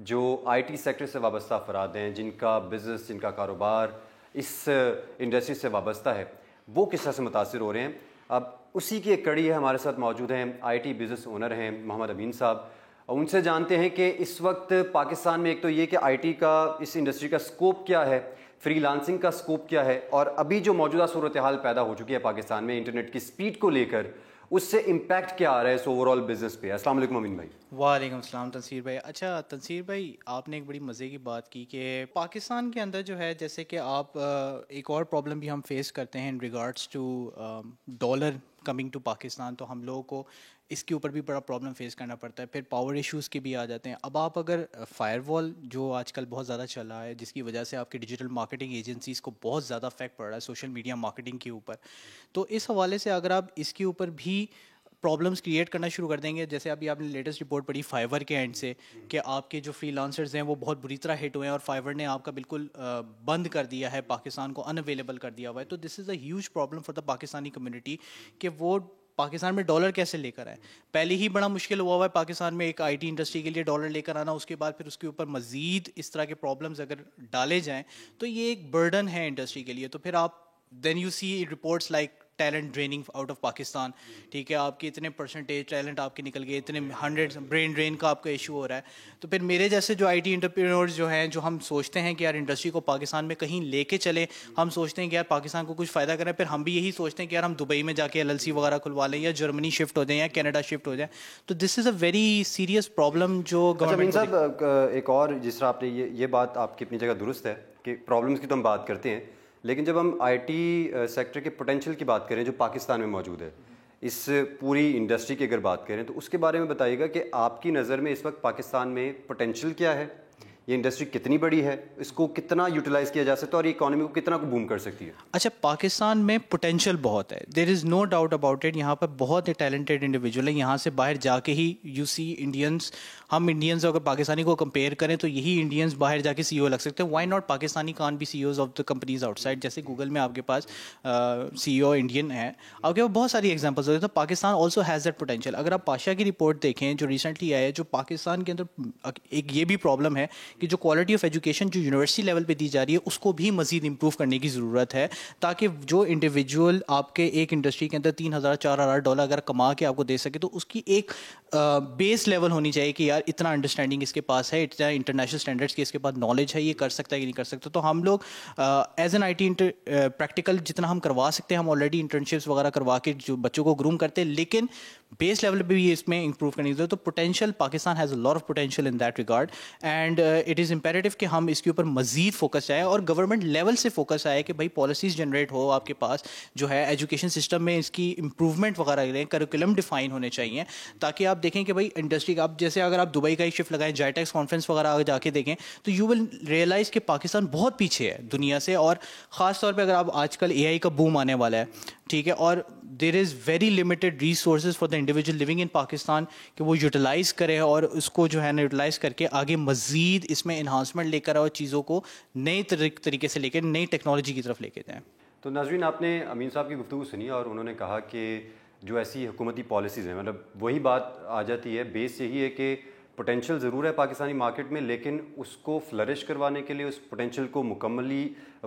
जो IT सेक्टर से वाबस्ता अफराद हैं, जिनका बिज़नेस, जिनका कारोबार इस इंडस्ट्री से वाबस्ता है, वो किस तरह से मुतासिर हो रहे हैं। अब उसी की एक कड़ी है, हमारे साथ मौजूद हैं IT बिज़नेस ओनर हैं मोहम्मद अमीन साहब। उनसे जानते हैं कि इस वक्त पाकिस्तान में एक तो ये कि IT का, इस इंडस्ट्री का स्कोप क्या है, फ्रीलांसिंग का स्कोप क्या है, और अभी जो मौजूदा सूरत हाल पैदा हो चुकी है पाकिस्तान में इंटरनेट की स्पीड को लेकर, उससे इम्पैक्ट क्या आ रहा है इस ओवरऑल बिजनेस पे। अस्सलाम वालेकुम अमीन भाई। वालेकुम अस्सलाम तंसीर भाई। अच्छा तंसीर भाई, आपने एक बड़ी मज़े की बात की कि पाकिस्तान के अंदर जो है, जैसे कि आप एक और प्रॉब्लम भी हम फेस करते हैं in regards to dollar coming to Pakistan, तो हम लोगों को इसके ऊपर भी बड़ा प्रॉब्लम फेस करना पड़ता है। फिर पावर इश्यूज़ के भी आ जाते हैं। अब आप अगर फायरवॉल जो आजकल बहुत ज़्यादा चल रहा है, जिसकी वजह से आपके डिजिटल मार्केटिंग एजेंसीज़ को बहुत ज़्यादा इफेक्ट पड़ रहा है सोशल मीडिया मार्केटिंग के ऊपर, तो इस हवाले से अगर आप इसके ऊपर भी प्रॉब्लम्स क्रिएट करना शुरू कर देंगे, जैसे अभी आपने लेटेस्ट रिपोर्ट पढ़ी फाइवर के एंड से कि आपके जो फ्रीलांसर्स हैं वो बहुत बुरी तरह हिट हुए हैं और फाइवर ने आपका बिल्कुल बंद कर दिया है, पाकिस्तान को अनअवेलेबल कर दिया हुआ है। तो this is a huge problem for the Pakistani community कि वो पाकिस्तान में डॉलर कैसे लेकर आए। पहले ही बड़ा मुश्किल हुआ है पाकिस्तान में एक IT इंडस्ट्री के लिए डॉलर लेकर आना, उसके बाद फिर उसके ऊपर मज़ीद इस तरह के प्रॉब्लम्स अगर डाले जाएँ तो ये एक बर्डन है इंडस्ट्री के लिए। तो फिर आप then you see reports like talent draining out of Pakistan, ठीक है, आपके इतने परसेंटेज टैलेंट आपके निकल गए, इतने 100 ब्रेन ड्रेन का आपका इशू हो रहा है। तो फिर मेरे जैसे जो IT एंटरप्रेन्योर्स जो हैं, जो हम सोचते हैं कि यार इंडस्ट्री को पाकिस्तान में कहीं लेके चले, हम सोचते हैं कि यार पाकिस्तान को कुछ फ़ायदा करें, फिर हम भी यही सोचते हैं कि यार हम दुबई में जाके LLC वगैरह खुलवा लें या जर्मनी शिफ्ट हो जाएं या कनाडा शिफ्ट हो जाएं। तो this is a very serious problem जो गवर्नमेंट साहब, एक और जिस तरह आपने ये बात आपकी अपनी जगह दुरुस्त है कि प्रॉब्लम्स की तो हम बात करते हैं, लेकिन जब हम IT सेक्टर के पोटेंशियल की बात करें जो पाकिस्तान में मौजूद है, इस पूरी इंडस्ट्री की अगर बात करें, तो उसके बारे में बताइएगा कि आपकी नज़र में इस वक्त पाकिस्तान में पोटेंशियल क्या है, ये इंडस्ट्री कितनी बड़ी है, इसको कितना यूटिलाइज किया जा सकता है और ये इकोनॉमी को कितना बूम कर सकती है? अच्छा, पाकिस्तान में पोटेंशियल बहुत है, there is no doubt about it. यहाँ पर बहुत ही टैलेंटेड इंडिविजुअल है, यहाँ से बाहर जाके ही यू सी इंडियंस, हम इंडियंस अगर पाकिस्तानी को कंपेयर करें तो यही इंडियंस बाहर जाके CEO लग सकते हैं। Why not Pakistani can be CEOs of the companies outside. जैसे गूगल में आपके पास CEO इंडियन है, आपके पास बहुत सारी एग्जांपल्स होते हैं। तो Pakistan also has that potential. अगर आप पाशा की रिपोर्ट देखें जो रिसेंटली आया है, जो पाकिस्तान के अंदर एक ये भी प्रॉब्लम है कि जो क्वालिटी ऑफ एजुकेशन जो यूनिवर्सिटी लेवल पे दी जा रही है उसको भी मजीद इंप्रूव करने की ज़रूरत है, ताकि जो इंडिविजुअल आपके एक इंडस्ट्री के अंदर $3,000-4,000 अगर कमा के आपको दे सके तो उसकी एक बेस लेवल होनी चाहिए कि यार इतना अंडरस्टैंडिंग इसके पास है, इतना इंटरनेशनल स्टैंडर्ड्स की इसके पास नॉलेज है, ये कर सकता है कि नहीं कर सकता। तो हम लोग एज एन IT प्रैक्टिकल जितना हम करवा सकते हैं, हम ऑलरेडी इंटर्नशिप्स वगैरह करवा के जो बच्चों को ग्रूम करते हैं, लेकिन बेस लेवल पे भी इसमें इंप्रूव करने की जरूरत। तो potential, Pakistan has a lot of potential in that regard and it is imperative कि हम इसके ऊपर मजीद फोकस आए और गवर्नमेंट लेवल से फोकस आए कि भाई पॉलिसीज जनरेट हो, आपके पास जो है एजुकेशन सिस्टम में इसकी इंप्रूवमेंट वगैरह रहें, करिकुलम डिफाइन होने चाहिए, ताकि आप देखें कि भाई इंडस्ट्री का, आप जैसे अगर आप दुबई का ही शिफ्ट लगाएं, जाइटेक्स कॉन्फ्रेंस वगैरह आगे जाके देखें तो यू विल रियलाइज़ कि पाकिस्तान बहुत पीछे है दुनिया से। और ख़ास तौर पर अगर आप आजकल AI का बूम आने वाला है, ठीक है, और there is very limited resources for the individual living in Pakistan कि वो यूटिलाइज़ करे और उसको जो है ना यूटिलाइज़ करके आगे मज़ीद इसमें इन्हांसमेंट लेकर और चीज़ों को नए तरीके से लेकर नई टेक्नोलॉजी की तरफ लेके जाएँ। तो नाज़रीन, आपने अमीन साहब की गुफ्तगू सुनी और उन्होंने कहा कि जो ऐसी हुकूमती पॉलिसीज़ हैं, मतलब वही बात आ जाती है, बेस यही है कि पोटेंशियल ज़रूर है पाकिस्तानी मार्केट में, लेकिन उसको फ्लरिश करवाने के लिए, उस पोटेंशियल को मुकम्मली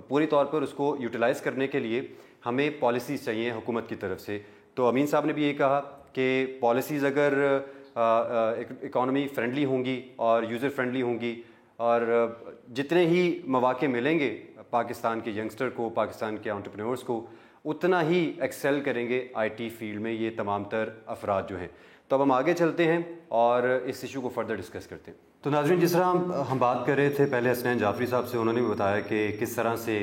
पूरी तौर पर उसको यूटिलाइज़ करने के लिए हमें पॉलिसीज़ चाहिए हुकूमत की तरफ से। तो अमीन साहब ने भी ये कहा कि पॉलिसीज़ अगर इकॉनमी फ्रेंडली होंगी और यूज़र फ्रेंडली होंगी और जितने ही मौके मिलेंगे पाकिस्तान के यंगस्टर को, पाकिस्तान के एंटरप्रेन्योर्स को, उतना ही एक्सेल करेंगे IT फील्ड में ये तमाम तर अफराद जो हैं। तो अब हम आगे चलते हैं और इस इशू को फर्दर डिस्कस करते हैं। तो नाज़रीन, जिस तरह हम बात कर रहे थे पहले हसनैन जाफरी साहब से, उन्होंने भी बताया कि किस तरह से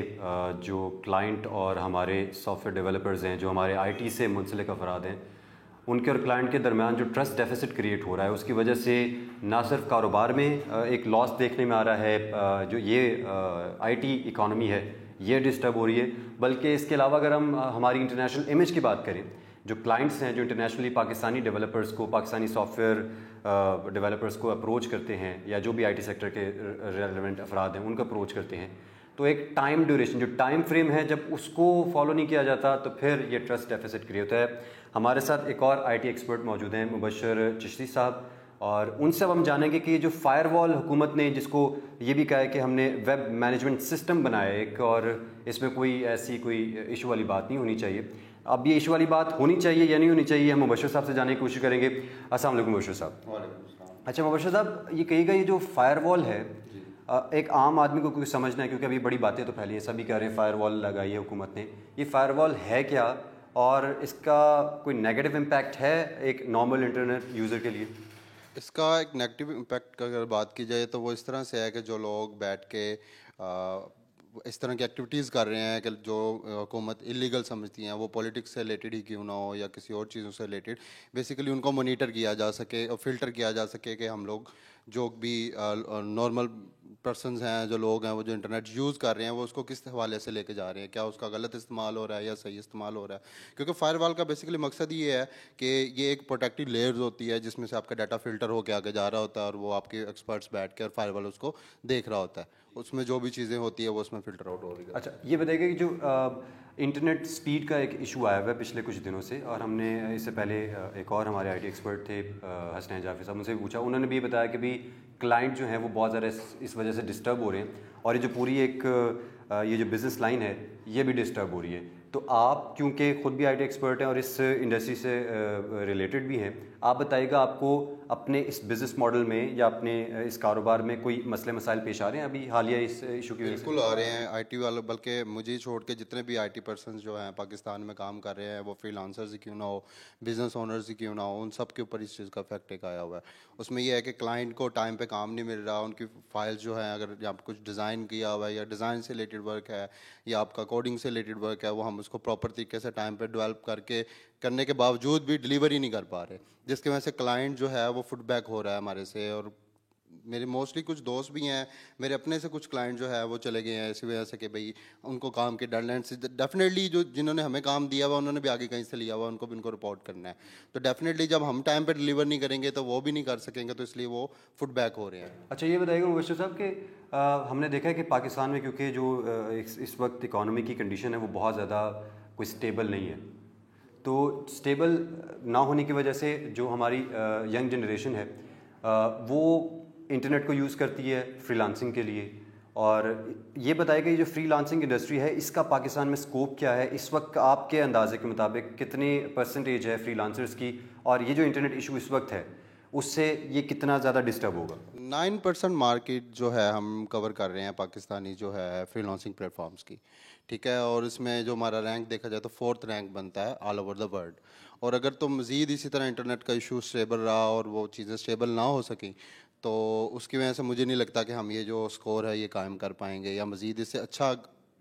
जो क्लाइंट और हमारे सॉफ्टवेयर डेवलपर्स हैं, जो हमारे IT से मुंसलिक अफराद हैं, उनके और क्लाइंट के दरमियान जो ट्रस्ट डेफिसिट क्रिएट हो रहा है, उसकी वजह से ना सिर्फ कारोबार में एक लॉस देखने में आ रहा है, जो ये IT इकॉनमी है ये डिस्टर्ब हो रही है, बल्कि इसके अलावा अगर हम हमारी इंटरनेशनल इमेज की बात करें, जो क्लाइंट्स हैं जो इंटरनेशनली पाकिस्तानी डेवलपर्स को, पाकिस्तानी सॉफ्टवेयर डेवलपर्स को अप्रोच करते हैं, या जो भी IT सेक्टर के रेलेवेंट अफराद हैं उनको अप्रोच करते हैं, तो एक टाइम ड्यूरेशन, जो टाइम फ्रेम है, जब उसको फॉलो नहीं किया जाता तो फिर ये ट्रस्ट डेफिसिट क्रिएट होता है। हमारे साथ एक और IT एक्सपर्ट मौजूद हैं, मुबशर चिश्ती साहब, और उनसे अब हम जानेंगे कि जो फायरवॉल हुकूमत ने, जिसको ये भी कहा है कि हमने वेब मैनेजमेंट सिस्टम बनाया एक, और इसमें कोई ऐसी कोई इशू वाली बात नहीं होनी चाहिए। अब ये इशू वाली बात होनी चाहिए या नहीं होनी चाहिए, हम मुबशर साहब से जानने की कोशिश करेंगे। अस्सलाम वालेकुम मुबशर साहब। अच्छा मुबशर साहब, ये कहेगा ये जो फायरवॉल है, एक आम आदमी को कुछ समझना है, क्योंकि अभी बड़ी बातें तो फैली हैं, सभी कह रहे हैं फायरवॉल लगाई है हुकूमत ने, ये फायरवॉल है क्या और इसका कोई नेगेटिव इम्पैक्ट है एक नॉर्मल इंटरनेट यूज़र के लिए? इसका एक नेगेटिव इम्पैक्ट का अगर बात की जाए तो वो इस तरह से है कि जो लोग बैठ के इस तरह की एक्टिविटीज़ कर रहे हैं कि जो हुकूमत इलीगल समझती हैं, वो पॉलिटिक्स से रिलेटेड ही क्यों ना हो या किसी और चीज़ों से रिलेटेड, बेसिकली उनको मॉनिटर किया जा सके और फिल्टर किया जा सके कि हम लोग जो भी नॉर्मल पर्सनस हैं, जो लोग हैं, वो जो इंटरनेट यूज़ कर रहे हैं, वो उसको किस हवाले से लेके जा रहे हैं, क्या उसका गलत इस्तेमाल हो रहा है या सही इस्तेमाल हो रहा है। क्योंकि फायरवॉल का बेसिकली मकसद ये है कि ये एक प्रोटेक्टिव लेयर्स होती है जिसमें से आपका डाटा फिल्टर होकर आगे जा रहा होता है और वो आपके एक्सपर्ट्स बैठ के और फायरवॉल उसको देख रहा होता है, उसमें जो भी चीज़ें होती है वो उसमें फ़िल्टर आउट हो रही है। अच्छा, ये बताइएगा कि जो इंटरनेट स्पीड का एक इशू आया हुआ है पिछले कुछ दिनों से, और हमने इससे पहले एक और हमारे IT एक्सपर्ट थे हसनैन जाफरी साहब, उनसे भी पूछा, उन्होंने भी बताया कि भी क्लाइंट जो हैं वो बहुत ज़्यादा इस वजह से डिस्टर्ब हो रहे हैं, और ये जो पूरी एक ये जो बिज़नेस लाइन है ये भी डिस्टर्ब हो रही है। तो आप क्योंकि ख़ुद भी IT एक्सपर्ट हैं और इस इंडस्ट्री से रिलेटेड भी हैं, आप बताइएगा आपको अपने इस बिज़नेस मॉडल में या अपने इस कारोबार में कोई मसले मसाइल पेश आ रहे हैं अभी हालिया इस इशू की वजह से? बिल्कुल आ रहे हैं IT वाले, बल्कि मुझे छोड़ के जितने भी IT पर्सन जो हैं पाकिस्तान में काम कर रहे हैं, वो फ्रीलांसर्स ही क्यों ना हो, बिज़नेस ओनर्स ही क्यों ना हो, उन सब के ऊपर इस चीज़ का इफेक्ट एक आया हुआ है। उसमें यह है कि क्लाइंट को टाइम पे काम नहीं मिल रहा, उनकी फाइल्स जो हैं, अगर आप कुछ डिज़ाइन किया हुआ है या डिज़ाइन से रिलेटेड वर्क है या आपका कोडिंग से रिलेटेड वर्क है, वो हम उसको प्रॉपर तरीके से टाइम पे डेवलप करने के बावजूद भी डिलीवर ही नहीं कर पा रहे, जिसकी वजह से क्लाइंट जो है वो फीडबैक हो रहा है हमारे से, और मेरे मोस्टली कुछ दोस्त भी हैं, मेरे अपने से कुछ क्लाइंट जो है वो चले गए हैं इसी वजह से कि भाई उनको काम के डेडलाइन से डेफिनेटली जो जिन्होंने हमें काम दिया हुआ उन्होंने भी आगे कहीं से लिया हुआ, उनको भी उनको रिपोर्ट करना है। तो डेफिनेटली जब हम टाइम पे डिलीवर नहीं करेंगे तो वो भी नहीं कर सकेंगे, तो इसलिए वो फुटबैक हो रहे हैं। अच्छा ये बताइएगा मुबशर साहब कि हमने देखा है कि पाकिस्तान में क्योंकि जो इस वक्त इकॉनमी की कंडीशन है वो बहुत ज़्यादा कोई स्टेबल नहीं है, तो स्टेबल ना होने की वजह से जो हमारी यंग जनरेशन है वो इंटरनेट को यूज़ करती है फ्रीलांसिंग के लिए। और ये बताइएगा ये जो फ्रीलांसिंग इंडस्ट्री है इसका पाकिस्तान में स्कोप क्या है इस वक्त आपके अंदाजे के मुताबिक, कितने परसेंटेज है फ्रीलांसर्स की, और ये जो इंटरनेट इशू इस वक्त है उससे ये कितना ज़्यादा डिस्टर्ब होगा? 9% मार्केट जो है हम कवर कर रहे हैं पाकिस्तानी जो है फ्रीलांसिंग प्लेटफॉर्म्स की, ठीक है। और इसमें जो हमारा रैंक देखा जाए तो 4th रैंक बनता है ऑल ओवर द वर्ल्ड। और अगर तो मज़ीद इसी तरह इंटरनेट का इशू स्टेबल रहा और वो चीज़ें स्टेबल ना हो सकें तो उसकी वजह से मुझे नहीं लगता कि हम ये जो स्कोर है ये कायम कर पाएंगे या मज़ीद इससे अच्छा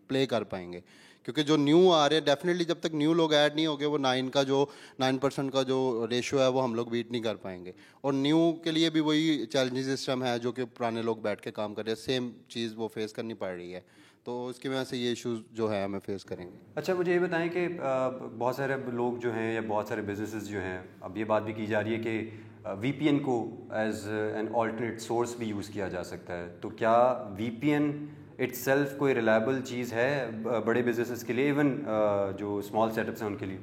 प्ले कर पाएंगे, क्योंकि जो न्यू आ रहे हैं डेफिनेटली जब तक न्यू लोग ऐड नहीं होंगे वो 9% का जो रेशो है वो हम लोग बीट नहीं कर पाएंगे। और न्यू के लिए भी वही चैलेंजिंग सिस्टम है जो कि पुराने लोग बैठ के काम कर रहे हैं, सेम चीज़ वो फेस करनी पड़ रही है, तो इसकी वजह से ये इश्यूज जो है हमें फेस करेंगे। अच्छा मुझे ये बताएं कि बहुत सारे लोग जो हैं या बहुत सारे बिजनेसेस जो हैं, अब ये बात भी की जा रही है कि VPN को एज एन ऑल्टरनेट सोर्स भी यूज़ किया जा सकता है, तो क्या VPN इट्सेल्फ कोई रिलायबल चीज़ है बड़े बिजनेसेस के लिए, इवन जो स्मॉल सेटअप्स हैं उनके लिए?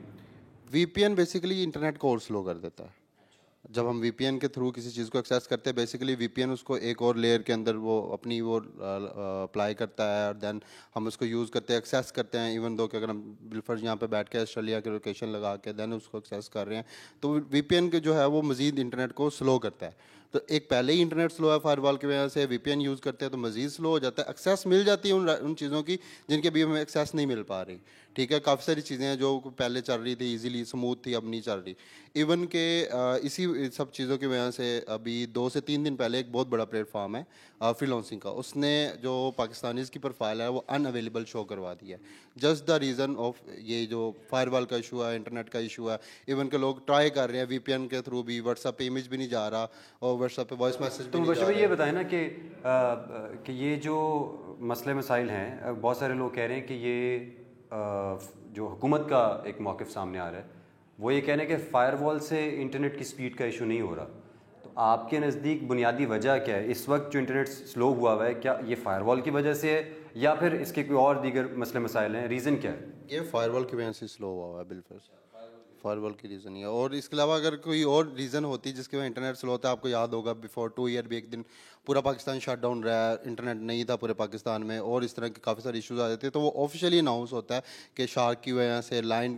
VPN बेसिकली इंटरनेट को और स्लो कर देता है। जब हम VPN के थ्रू किसी चीज़ को एक्सेस करते हैं बेसिकली VPN उसको एक और लेयर के अंदर वो अपनी वो अप्लाई करता है और देन हम उसको यूज़ करते हैं, एक्सेस करते हैं। इवन दो कि अगर हम बिलफर्ज यहाँ पे बैठ के ऑस्ट्रेलिया की लोकेशन लगा के देन उसको एक्सेस कर रहे हैं तो VPN के जो है वो मज़ीद इंटरनेट को स्लो करता है। तो एक पहले ही इंटरनेट स्लो है फायरवॉल की वजह से, VPN यूज़ करते हैं तो मज़ीद स्लो हो जाता है। एक्सेस मिल जाती है उन चीज़ों की जिनके अभी हमें एक्सेस नहीं मिल पा रही, ठीक है। काफ़ी सारी चीज़ें हैं जो पहले चल रही थी इजीली स्मूथ थी, अब नहीं चल रही। इवन के इसी सब चीज़ों की वजह से अभी 2 से 3 दिन पहले एक बहुत बड़ा प्लेटफॉर्म है फ्रीलांसिंग का, उसने जो पाकिस्तानीज़ की प्रोफाइल है वो अनअवेलेबल शो करवा दी है, जस्ट द रीज़न ऑफ ये जो फायरवॉल का इशू है, इंटरनेट का इशू है। इवन के लोग ट्राई कर रहे हैं VPN के थ्रू भी, व्हाट्सएप पे इमेज भी नहीं जा रहा और व्हाट्सएप पे वॉइस मैसेज तो बच्चों ये बताएं ना कि ये जो मसले मसाइल हैं, बहुत सारे लोग कह रहे हैं कि ये जो हुकूमत का एक मौक़िफ़ सामने आ रहा है वो ये कह रहे हैं कि फ़ायरवॉल से इंटरनेट की स्पीड का इशू नहीं हो रहा। तो आपके नज़दीक बुनियादी वजह क्या है इस वक्त जो इंटरनेट स्लो हुआ हुआ है? क्या ये फ़ायरवॉल की वजह से है या फिर इसके कोई और दीगर मसले मसाइल हैं? रीज़न क्या है? ये फायरवॉल की वजह से स्लो हुआ है, बिल्कुल फायरवॉल की रीज़न ही है। और इसके अलावा अगर कोई और रीज़न होती जिसकी वजह इंटरनेट स्लो होता है, आपको याद होगा बिफोर 2 ईयर भी एक दिन पूरा पाकिस्तान शट डाउन रहा है, इंटरनेट नहीं था पूरे पाकिस्तान में और इस तरह के काफ़ी सारे इश्यूज आ जाते हैं, तो वो ऑफिशियली अनाउंस होता है कि शार्क की वजह से लाइन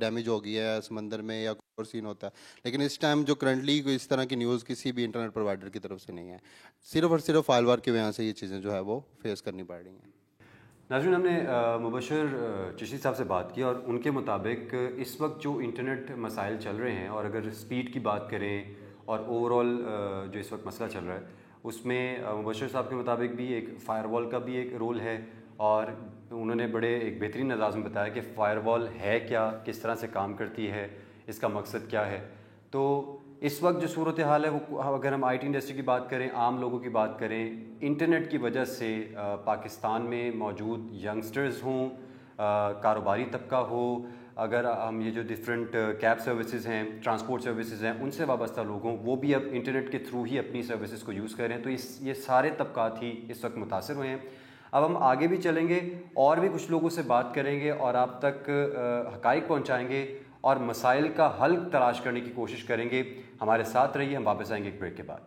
डैमेज हो गई है समंदर में या कोई और सीन होता है। लेकिन इस टाइम जो करंटली इस तरह की न्यूज़ किसी भी इंटरनेट प्रोवाइडर की तरफ से नहीं है, सिर्फ और सिर्फ फायरवॉल की वजह से ये चीज़ें जो है वो फेस करनी पड़ रही हैं। नाज़रीन, हमने मुबशर चिश्ती साहब से बात की और उनके मुताबिक इस वक्त जो इंटरनेट मसाइल चल रहे हैं और अगर स्पीड की बात करें और ओवरऑल जो इस वक्त मसला चल रहा है उसमें मुबशर साहब के मुताबिक भी एक फ़ायरवॉल का भी एक रोल है और उन्होंने बड़े एक बेहतरीन अंदाज में बताया कि फ़ायरवॉल है क्या, किस तरह से काम करती है, इसका मकसद क्या है। तो इस वक्त जो सूरत हाल है वो अगर हम IT इंडस्ट्री की बात करें, आम लोगों की बात करें, इंटरनेट की वजह से पाकिस्तान में मौजूद यंगस्टर्स हों, कारोबारी तबका हो, अगर हम ये जो डिफरेंट कैब सर्विसेज हैं, ट्रांसपोर्ट सर्विसेज हैं, उनसे वाबस्ता लोग हों, वो भी अब इंटरनेट के थ्रू ही अपनी सर्विसेज को यूज़ कर रहे हैं। तो ये सारे तबकात ही इस वक्त मुतासर हुए हैं। अब हम आगे भी चलेंगे और भी कुछ लोगों से बात करेंगे और आप तक हक़ाइक़ पहुँचाएँगे और मसाइल का हल तलाश करने की कोशिश करेंगे। हमारे साथ रहिए, हम वापस आएंगे एक ब्रेक के बाद।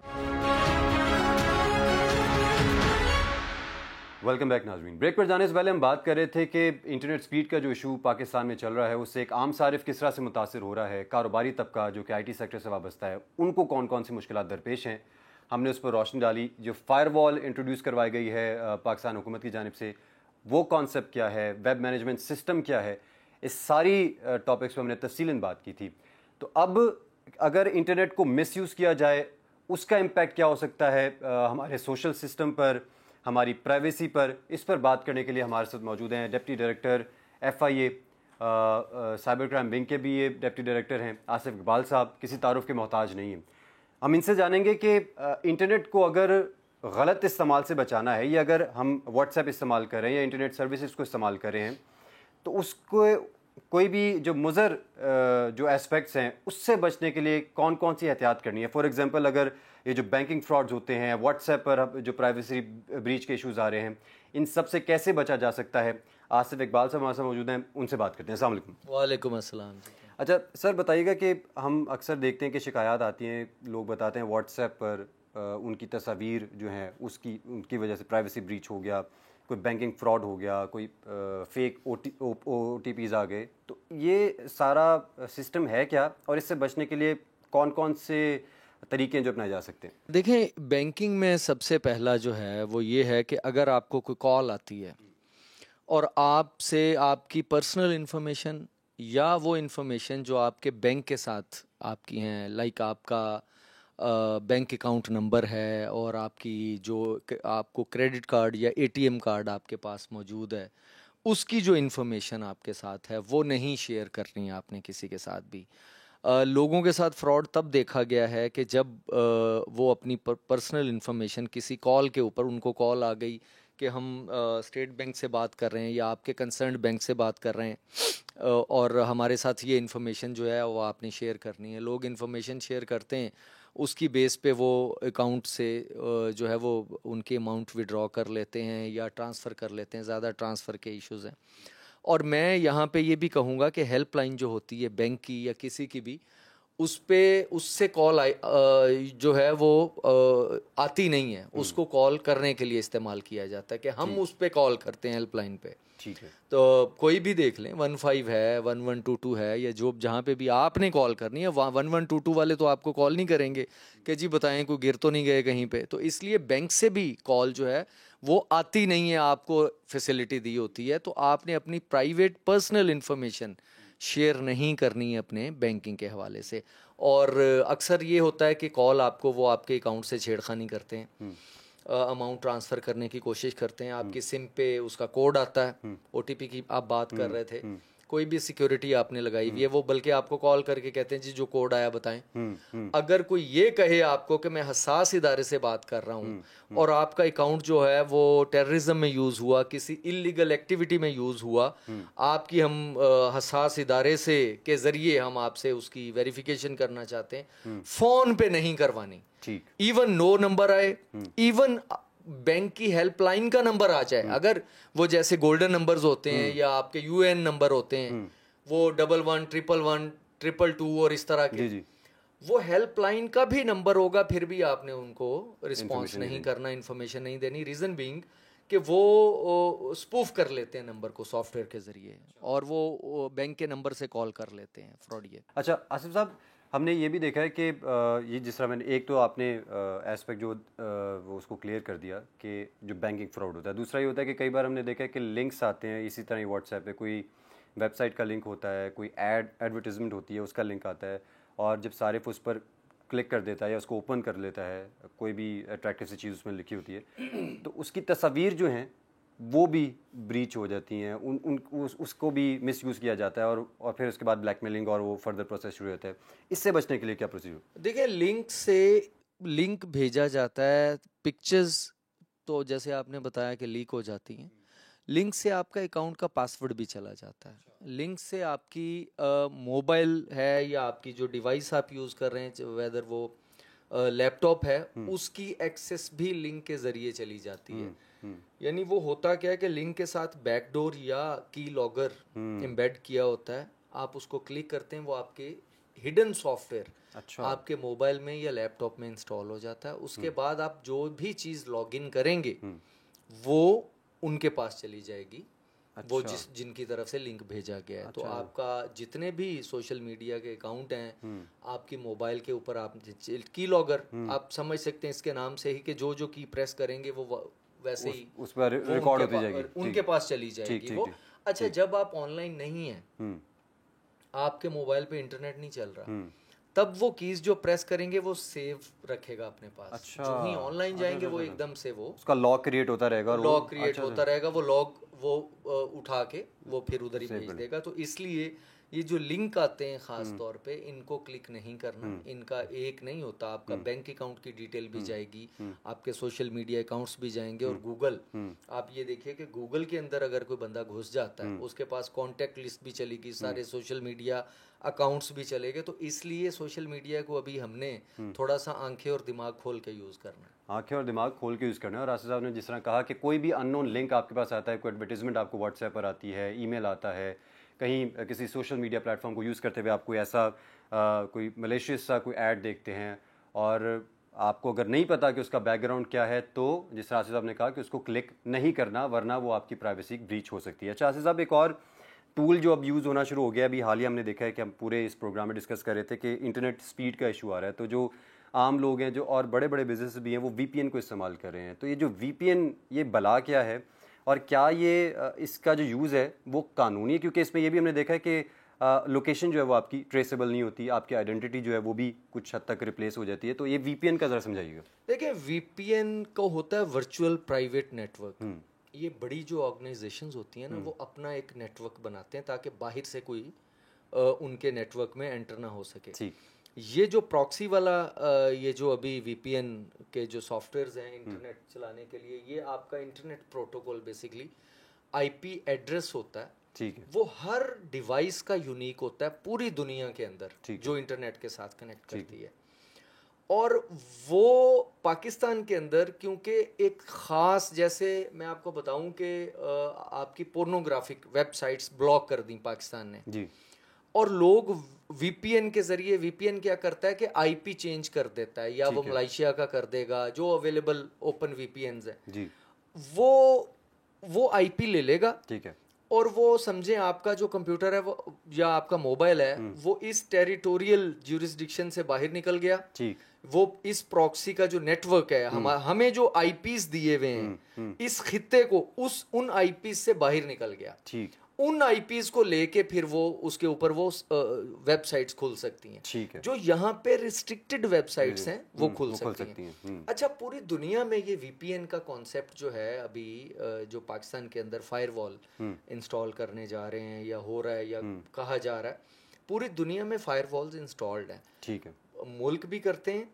वेलकम बैक नाज़रीन। ब्रेक पर जाने से पहले हम बात कर रहे थे कि इंटरनेट स्पीड का जो इशू पाकिस्तान में चल रहा है उससे एक आम सारिफ किस तरह से मुतासर हो रहा है, कारोबारी तबका जो कि IT सेक्टर से वाबस्ता है उनको कौन कौन सी मुश्किलात दरपेश हैं। हमने उस पर रोशनी डाली। जो फायरवॉल इंट्रोड्यूस करवाई गई है पाकिस्तान हुकूमत की जानिब से, वो कॉन्सेप्ट क्या है, वेब मैनेजमेंट सिस्टम क्या है, इस सारी टॉपिक्स पर हमने तफसीलन बात की थी। तो अब अगर इंटरनेट को मिसयूज़ किया जाए उसका इम्पैक्ट क्या हो सकता है हमारे सोशल सिस्टम पर, हमारी प्राइवेसी पर, इस पर बात करने के लिए हमारे साथ मौजूद हैं deputy director FIA cyber crime wing के भी ये डिप्टी डायरेक्टर हैं आसिफ इकबाल साहब, किसी तारुफ के मोहताज नहीं हैं। हम इनसे जानेंगे कि इंटरनेट को अगर गलत इस्तेमाल से बचाना है, या अगर हम व्हाट्सएप इस्तेमाल कर रहे हैं या इंटरनेट सर्विसेज को इस्तेमाल कर रहे हैं, तो उसको कोई भी जो मुज़र जो एस्पेक्ट्स हैं उससे बचने के लिए कौन कौन सी एहतियात करनी है। फॉर एग्जांपल, अगर ये जो बैंकिंग फ्रॉड्स होते हैं, व्हाट्सएप पर अब जो प्राइवेसी ब्रीच के इश्यूज़ आ रहे हैं, इन सब से कैसे बचा जा सकता है। आसिफ इकबाल साहब हमारे साथ मौजूद हैं, उनसे बात करते हैं। अस्सलाम वालेकुम। वालेकुम अस्सलाम। अच्छा सर, बताइएगा कि हम अक्सर देखते हैं कि शिकायत आती हैं, लोग बताते हैं व्हाट्सएप पर उनकी तस्वीर जो हैं उनकी वजह से प्राइवेसी ब्रीच हो गया, कोई बैंकिंग फ्रॉड हो गया, कोई फेक OTPs आ गए। तो ये सारा सिस्टम है क्या, और इससे बचने के लिए कौन कौन से तरीके हैं जो अपनाए जा सकते हैं? देखें, बैंकिंग में सबसे पहला जो है वो ये है कि अगर आपको कोई कॉल आती है और आपसे आपकी पर्सनल इन्फॉर्मेशन या वो इन्फॉर्मेशन जो आपके बैंक के साथ आपकी हैं, लाइक आपका बैंक अकाउंट नंबर है और आपकी जो आपको क्रेडिट कार्ड या ATM कार्ड आपके पास मौजूद है, उसकी जो इन्फॉर्मेशन आपके साथ है वो नहीं शेयर करनी है आपने किसी के साथ भी। लोगों के साथ फ्रॉड तब देखा गया है कि जब वो अपनी पर्सनल इन्फॉर्मेशन किसी कॉल के ऊपर, उनको कॉल आ गई कि हम स्टेट बैंक से बात कर रहे हैं या आपके कंसर्न्ड बैंक से बात कर रहे हैं और हमारे साथ ये इन्फॉर्मेशन जो है वो आपने शेयर करनी है। लोग इन्फॉर्मेशन शेयर करते हैं, उसकी बेस पे वो अकाउंट से जो है वो उनके अमाउंट विड्रॉ कर लेते हैं या ट्रांसफ़र कर लेते हैं। ज़्यादा ट्रांसफ़र के इश्यूज़ हैं। और मैं यहाँ पे ये भी कहूँगा कि हेल्पलाइन जो होती है बैंक की या किसी की भी, उससे कॉल जो है वो आती नहीं है, उसको कॉल करने के लिए इस्तेमाल किया जाता है कि हम उस पर कॉल करते हैं हेल्पलाइन पे। ठीक है। तो कोई भी देख लें, 15 है, 1122 है, या जो जहाँ पे भी आपने कॉल करनी है, 1122 वाले तो आपको कॉल नहीं करेंगे कि जी बताएं कोई गिर तो नहीं गए कहीं पे। तो इसलिए बैंक से भी कॉल जो है वो आती नहीं है, आपको फैसिलिटी दी होती है। तो आपने अपनी प्राइवेट पर्सनल इन्फॉर्मेशन शेयर नहीं करनी है अपने बैंकिंग के हवाले से। और अक्सर ये होता है कि कॉल आपको वो आपके अकाउंट से छेड़खानी करते हैं, अमाउंट ट्रांसफ़र करने की कोशिश करते हैं, आपकी सिम पे उसका कोड आता है, OTP की आप बात कर रहे थे, कोई भी सिक्योरिटी आपने लगाई हुई है, वो बल्कि आपको कॉल करके कहते हैं जी जो कोड आया बताएं। अगर कोई ये कहे आपको कि मैं हसास इदारे से बात कर रहा हूँ और आपका अकाउंट जो है वो टेररिज्म में यूज़ हुआ, किसी इलीगल एक्टिविटी में यूज़ हुआ, आपकी हम हसास इदारे से के ज़रिए हम आपसे उसकी वेरिफिकेशन करना चाहते हैं, फ़ोन पे नहीं करवानी। ठीक। इवन नो नंबर आए, इवन बैंक की हेल्पलाइन का नंबर आ जाए, अगर वो जैसे गोल्डन नंबर्स होते हैं या आपके UN नंबर होते हैं, वो 11 111 222 और इस तरह के, वो हेल्पलाइन का भी नंबर होगा, फिर भी आपने उनको रिस्पॉन्स नहीं करना, इन्फॉर्मेशन नहीं देनी। रीज़न बीइंग कि वो स्पूफ कर लेते हैं नंबर को सॉफ्टवेयर के ज़रिए और वो बैंक के नंबर से कॉल कर लेते हैं, फ्रॉडिये। अच्छा आसिफ साहब, हमने ये भी देखा है कि ये जिस तरह मैंने एक तो आपने एस्पेक्ट जो वो उसको क्लियर कर दिया कि जो बैंकिंग फ्रॉड होता है, दूसरा ये होता है कि कई बार हमने देखा है कि लिंक्स आते हैं इसी तरह ही व्हाट्सएप पे, कोई वेबसाइट का लिंक होता है, कोई एडवर्टीजमेंट होती है उसका लिंक आता है, और जब सारिफ उस पर क्लिक कर देता है या उसको ओपन कर लेता है, कोई भी अट्रैक्टिव सी चीज़ उसमें लिखी होती है, तो उसकी तस्वीर जो हैं वो भी ब्रीच हो जाती हैं, उसको भी मिसयूज़ किया जाता है, और फिर उसके बाद ब्लैकमेलिंग और वो फर्दर प्रोसेस शुरू होता है। इससे बचने के लिए क्या प्रोसीजर? देखिए, लिंक भेजा जाता है, पिक्चर्स तो जैसे आपने बताया कि लीक हो जाती हैं, लिंक से आपका अकाउंट का पासवर्ड भी चला जाता है, लिंक से आपकी मोबाइल है या आपकी जो डिवाइस आप यूज़ कर रहे हैं, वेदर वो लैपटॉप है, उसकी एक्सेस भी लिंक के ज़रिए चली जाती है। यानी वो होता क्या है कि लिंक के साथ बैकडोर या की लॉगर एम्बेड किया होता है, आप उसको क्लिक करते हैं, वो आपके हिडन सॉफ्टवेयर आपके मोबाइल में या लैपटॉप में इंस्टॉल हो जाता है। उसके बाद आप जो भी चीज़ लॉगिन करेंगे वो उनके पास चली जाएगी, वो जिनकी तरफ से लिंक भेजा गया है। तो आपका जितने भी सोशल मीडिया के अकाउंट हैं, आपकी मोबाइल के ऊपर आप की लॉगर, आप समझ सकते हैं इसके नाम से ही कि जो की प्रेस करेंगे वो वैसे ही उस पर रिकॉर्ड होती जाएगी, उनके पास चली जाएगी वो। अच्छा, जब आप ऑनलाइन नहीं है, आपके मोबाइल पे इंटरनेट नहीं चल रहा, तब वो कीज जो प्रेस करेंगे वो सेव रखेगा अपने पास। अच्छा, जो ही ऑनलाइन जाएंगे वो एकदम से वो उसका लॉग क्रिएट होता रहेगा, होता रहेगा, वो लॉग वो उठा के वो फिर उधर ही भेज देगा। तो इसलिए ये जो लिंक आते हैं ख़ास तौर पे, इनको क्लिक नहीं करना। इनका एक नहीं होता, आपका बैंक अकाउंट की डिटेल भी जाएगी, आपके सोशल मीडिया अकाउंट्स भी जाएंगे, और गूगल, आप ये देखिए कि गूगल के अंदर अगर कोई बंदा घुस जाता है, उसके पास कॉन्टैक्ट लिस्ट भी चलेगी, सारे सोशल मीडिया अकाउंट्स भी चलेंगे। तो इसलिए सोशल मीडिया को अभी हमने थोड़ा सा आंखें और दिमाग खोल के यूज़ करना है। आंखें और दिमाग खोल के यूज़ करना है। और आसिफ साहब ने जिस तरह कहा कि कोई भी अननोन लिंक आपके पास आता है, कोई एडवर्टीजमेंट आपको व्हाट्सएप पर आती है, ईमेल आता है, कहीं किसी सोशल मीडिया प्लेटफॉर्म को यूज़ करते हुए आप कोई ऐसा कोई मलेशियस सा कोई ऐड देखते हैं, और आपको अगर नहीं पता कि उसका बैकग्राउंड क्या है, तो जिस तरह आसिफ साहब ने कहा कि उसको क्लिक नहीं करना, वरना वो आपकी प्राइवेसी ब्रीच हो सकती है। अच्छा आसिफ साहब, एक और टूल जो अब यूज़ होना शुरू हो गया, अभी हाल ही हमने देखा है कि हम पूरे इस प्रोग्राम में डिस्कस कर रहे थे कि इंटरनेट स्पीड का इशू आ रहा है, तो जो आम लोग हैं, जो और बड़े बड़े बिजनेस भी हैं, वो VPN को इस्तेमाल कर रहे हैं। तो ये जो VPN, ये बला क्या है, और क्या ये इसका जो यूज़ है वो कानूनी है? क्योंकि इसमें ये भी हमने देखा है कि लोकेशन जो है वो आपकी ट्रेसेबल नहीं होती, आपकी आइडेंटिटी जो है वो भी कुछ हद तक रिप्लेस हो जाती है। तो ये VPN का ज़रा समझाइएगा। देखिए, VPN को होता है वर्चुअल प्राइवेट नेटवर्क। ये बड़ी जो ऑर्गेनाइजेशंस होती हैं ना, वो अपना एक नेटवर्क बनाते हैं ताकि बाहर से कोई उनके नेटवर्क में एंटर ना हो सके। ये जो प्रॉक्सी वाला ये जो अभी VPN के जो सॉफ्टवेयर्स हैं इंटरनेट चलाने के लिए, ये आपका internet protocol basically IP address होता है। ठीक है। वो हर डिवाइस का यूनिक होता है पूरी दुनिया के अंदर, जो इंटरनेट के साथ कनेक्ट करती है। और वो पाकिस्तान के अंदर, क्योंकि एक ख़ास, जैसे मैं आपको बताऊं कि आपकी पोर्नोग्राफिक वेबसाइट्स ब्लॉक कर दी पाकिस्तान ने जी, और लोग VPN के ज़रिए, VPN क्या करता है कि IP चेंज कर देता है, या वो मलेशिया का कर देगा, जो अवेलेबल ओपन VPNs है जी, वो IP ले लेगा। ठीक है। और वो समझे आपका जो कंप्यूटर है वो या आपका मोबाइल है, वो इस टेरिटोरियल ज्यूरिसडिक्शन से बाहर निकल गया। ठीक। वो इस प्रॉक्सी का जो नेटवर्क है, हमें जो IPs दिए हुए हैं, इस खित्ते को उन IPs से बाहर निकल गया। ठीक। उन IPs को लेके फिर वो उसके ऊपर वो वेबसाइट्स खुल सकती हैं। ठीक है। जो यहाँ पे रिस्ट्रिक्टेड वेबसाइट्स हैं वो खुल सकती हैं। अच्छा, पूरी दुनिया में ये VPN का कॉन्सेप्ट जो है अभी जो पाकिस्तान के अंदर फायरवॉल इंस्टॉल करने जा रहे हैं या हो रहा है या कहा जा रहा है, पूरी दुनिया में फायरवॉल्स इंस्टॉल्ड हैं। ठीक है। मुल्क भी करते हैं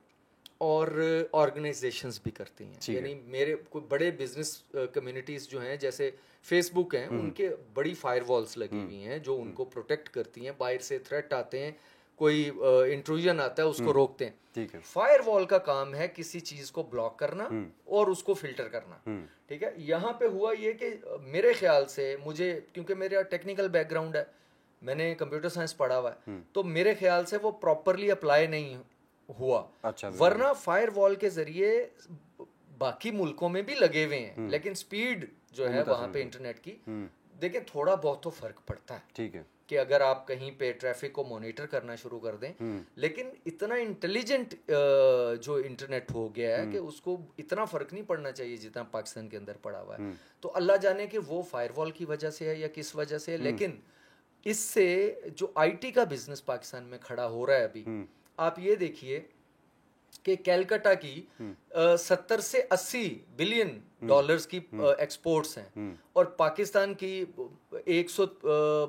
और ऑर्गेनाइजेशंस भी करती हैं। यानी मेरे कोई बड़े बिजनेस कम्युनिटीज़ जो हैं, जैसे फेसबुक हैं, उनके बड़ी फायरवॉल्स लगी हुई हैं जो उनको प्रोटेक्ट करती हैं। बाहर से थ्रेट आते हैं, कोई इंट्रूजन आता है, उसको रोकते हैं। ठीक है। फायरवॉल का काम है किसी चीज़ को ब्लॉक करना और उसको फिल्टर करना। ठीक है। यहाँ पे हुआ ये कि मेरे ख्याल से, मुझे क्योंकि मेरा टेक्निकल बैकग्राउंड है, मैंने कंप्यूटर साइंस पढ़ा हुआ है, तो मेरे ख्याल से वो प्रॉपरली अप्लाई नहीं हुआ। अच्छा। वरना फायरवॉल के जरिए बाकी मुल्कों में भी लगे हुए हैं, लेकिन स्पीड जो है वहां पे इंटरनेट की, देखिए थोड़ा बहुत तो फर्क पड़ता है। ठीक है। कि अगर आप कहीं पे ट्रैफिक को मॉनिटर करना शुरू कर दें, लेकिन इतना इंटेलिजेंट जो इंटरनेट हो गया है कि उसको इतना फर्क नहीं पड़ना चाहिए जितना पाकिस्तान के अंदर पड़ा हुआ है। तो अल्लाह जाने कि वो फायरवॉल की वजह से है या किस वजह से है, लेकिन इससे जो IT का बिजनेस पाकिस्तान में खड़ा हो रहा है अभी, आप ये देखिए कि कैलकाटा की 70 से 80 बिलियन डॉलर्स की एक्सपोर्ट्स हैं, और पाकिस्तान की 100,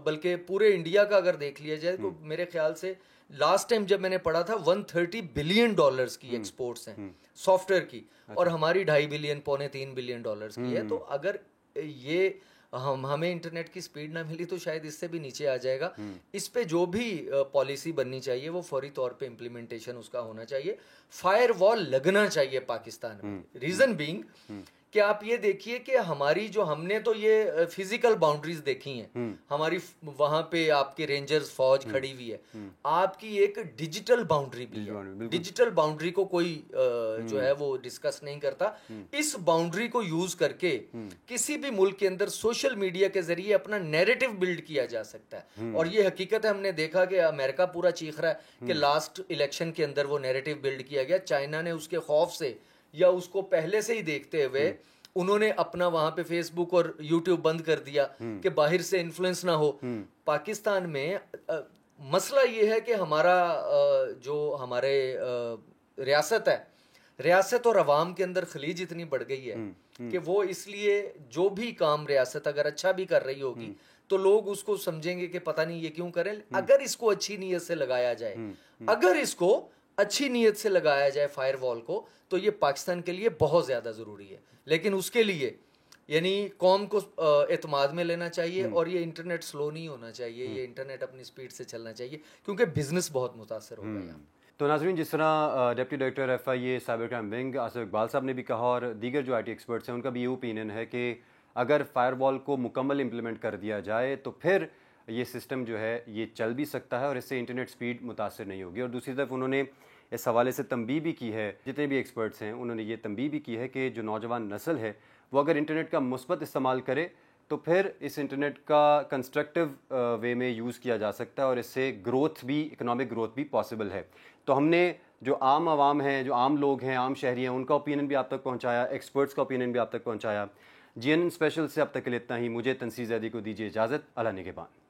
बल्कि पूरे इंडिया का अगर देख लिया जाए तो मेरे ख्याल से लास्ट टाइम जब मैंने पढ़ा था 130 बिलियन डॉलर्स की एक्सपोर्ट्स हैं सॉफ्टवेयर की। अच्छा। और हमारी 2.5 बिलियन, पौने 3 बिलियन डॉलर्स की है। तो अगर ये हमें इंटरनेट की स्पीड ना मिली तो शायद इससे भी नीचे आ जाएगा। इस पे जो भी पॉलिसी बननी चाहिए वो फौरी तौर पे इम्प्लीमेंटेशन उसका होना चाहिए। फायरवॉल लगना चाहिए पाकिस्तान में। रीजन बीइंग कि आप ये देखिए कि हमारी जो, हमने तो ये फिजिकल बाउंड्रीज देखी हैं, हमारी वहां पे आपके रेंजर्स फौज खड़ी हुई है, आपकी एक डिजिटल बाउंड्री भी है। डिजिटल बाउंड्री को कोई जो है वो डिस्कस नहीं करता। इस बाउंड्री को यूज करके किसी भी मुल्क के अंदर सोशल मीडिया के जरिए अपना नैरेटिव बिल्ड किया जा सकता है। और ये हकीकत है, हमने देखा कि अमेरिका पूरा चीख रहा है कि लास्ट इलेक्शन के अंदर वो नैरेटिव बिल्ड किया गया। चाइना ने उसके खौफ से या उसको पहले से ही देखते हुए उन्होंने अपना वहां पे फेसबुक और यूट्यूब बंद कर दिया कि बाहर से इन्फ्लुएंस ना हो। पाकिस्तान में मसला ये है कि हमारा जो हमारे रियासत है, रियासत और अवाम के अंदर खलीज इतनी बढ़ गई है कि वो इसलिए जो भी काम रियासत अगर अच्छा भी कर रही होगी तो लोग उसको समझेंगे कि पता नहीं ये क्यों करें। अगर इसको अच्छी नीयत से लगाया जाए, अगर इसको अच्छी नीयत से लगाया जाए फायरवॉल को, तो ये पाकिस्तान के लिए बहुत ज़्यादा ज़रूरी है। लेकिन उसके लिए यानी कौम को एतमाद में लेना चाहिए और ये इंटरनेट स्लो नहीं होना चाहिए, ये इंटरनेट अपनी स्पीड से चलना चाहिए क्योंकि बिजनेस बहुत मुतासर होगा यहाँ। तो नाज़रीन, जिस तरह deputy director FIA cyber crime wing Asif Iqbal साहब ने भी कहा और दीगर जो IT एक्सपर्ट्स हैं उनका भी ये ओपिनियन है कि अगर फायरवॉल को मुकम्मल इम्प्लीमेंट कर दिया जाए तो फिर ये सिस्टम जो है ये चल भी सकता है और इससे इंटरनेट स्पीड मुतासर नहीं होगी। और दूसरी तरफ उन्होंने इस हवाले से तंबीह भी की है, जितने भी एक्सपर्ट्स हैं उन्होंने ये तंबीह भी की है कि जो नौजवान नस्ल है वो अगर इंटरनेट का मुस्बत इस्तेमाल करे तो फिर इस इंटरनेट का कंस्ट्रक्टिव वे में यूज़ किया जा सकता है और इससे ग्रोथ भी, इकोनॉमिक ग्रोथ भी पॉसिबल है। तो हमने जो आम आवाम हैं, जो आम लोग हैं, आम शहरी हैं, उनका ओपिनियन भी आप तक पहुंचाया, एक्सपर्ट्स का ओपिनियन भी आप तक पहुंचाया। GNN स्पेशल से अब तक के लिए इतना ही। मुझे तंसीर ज़ैदी को दीजिए इजाज़त। अल्लाह निगहबान।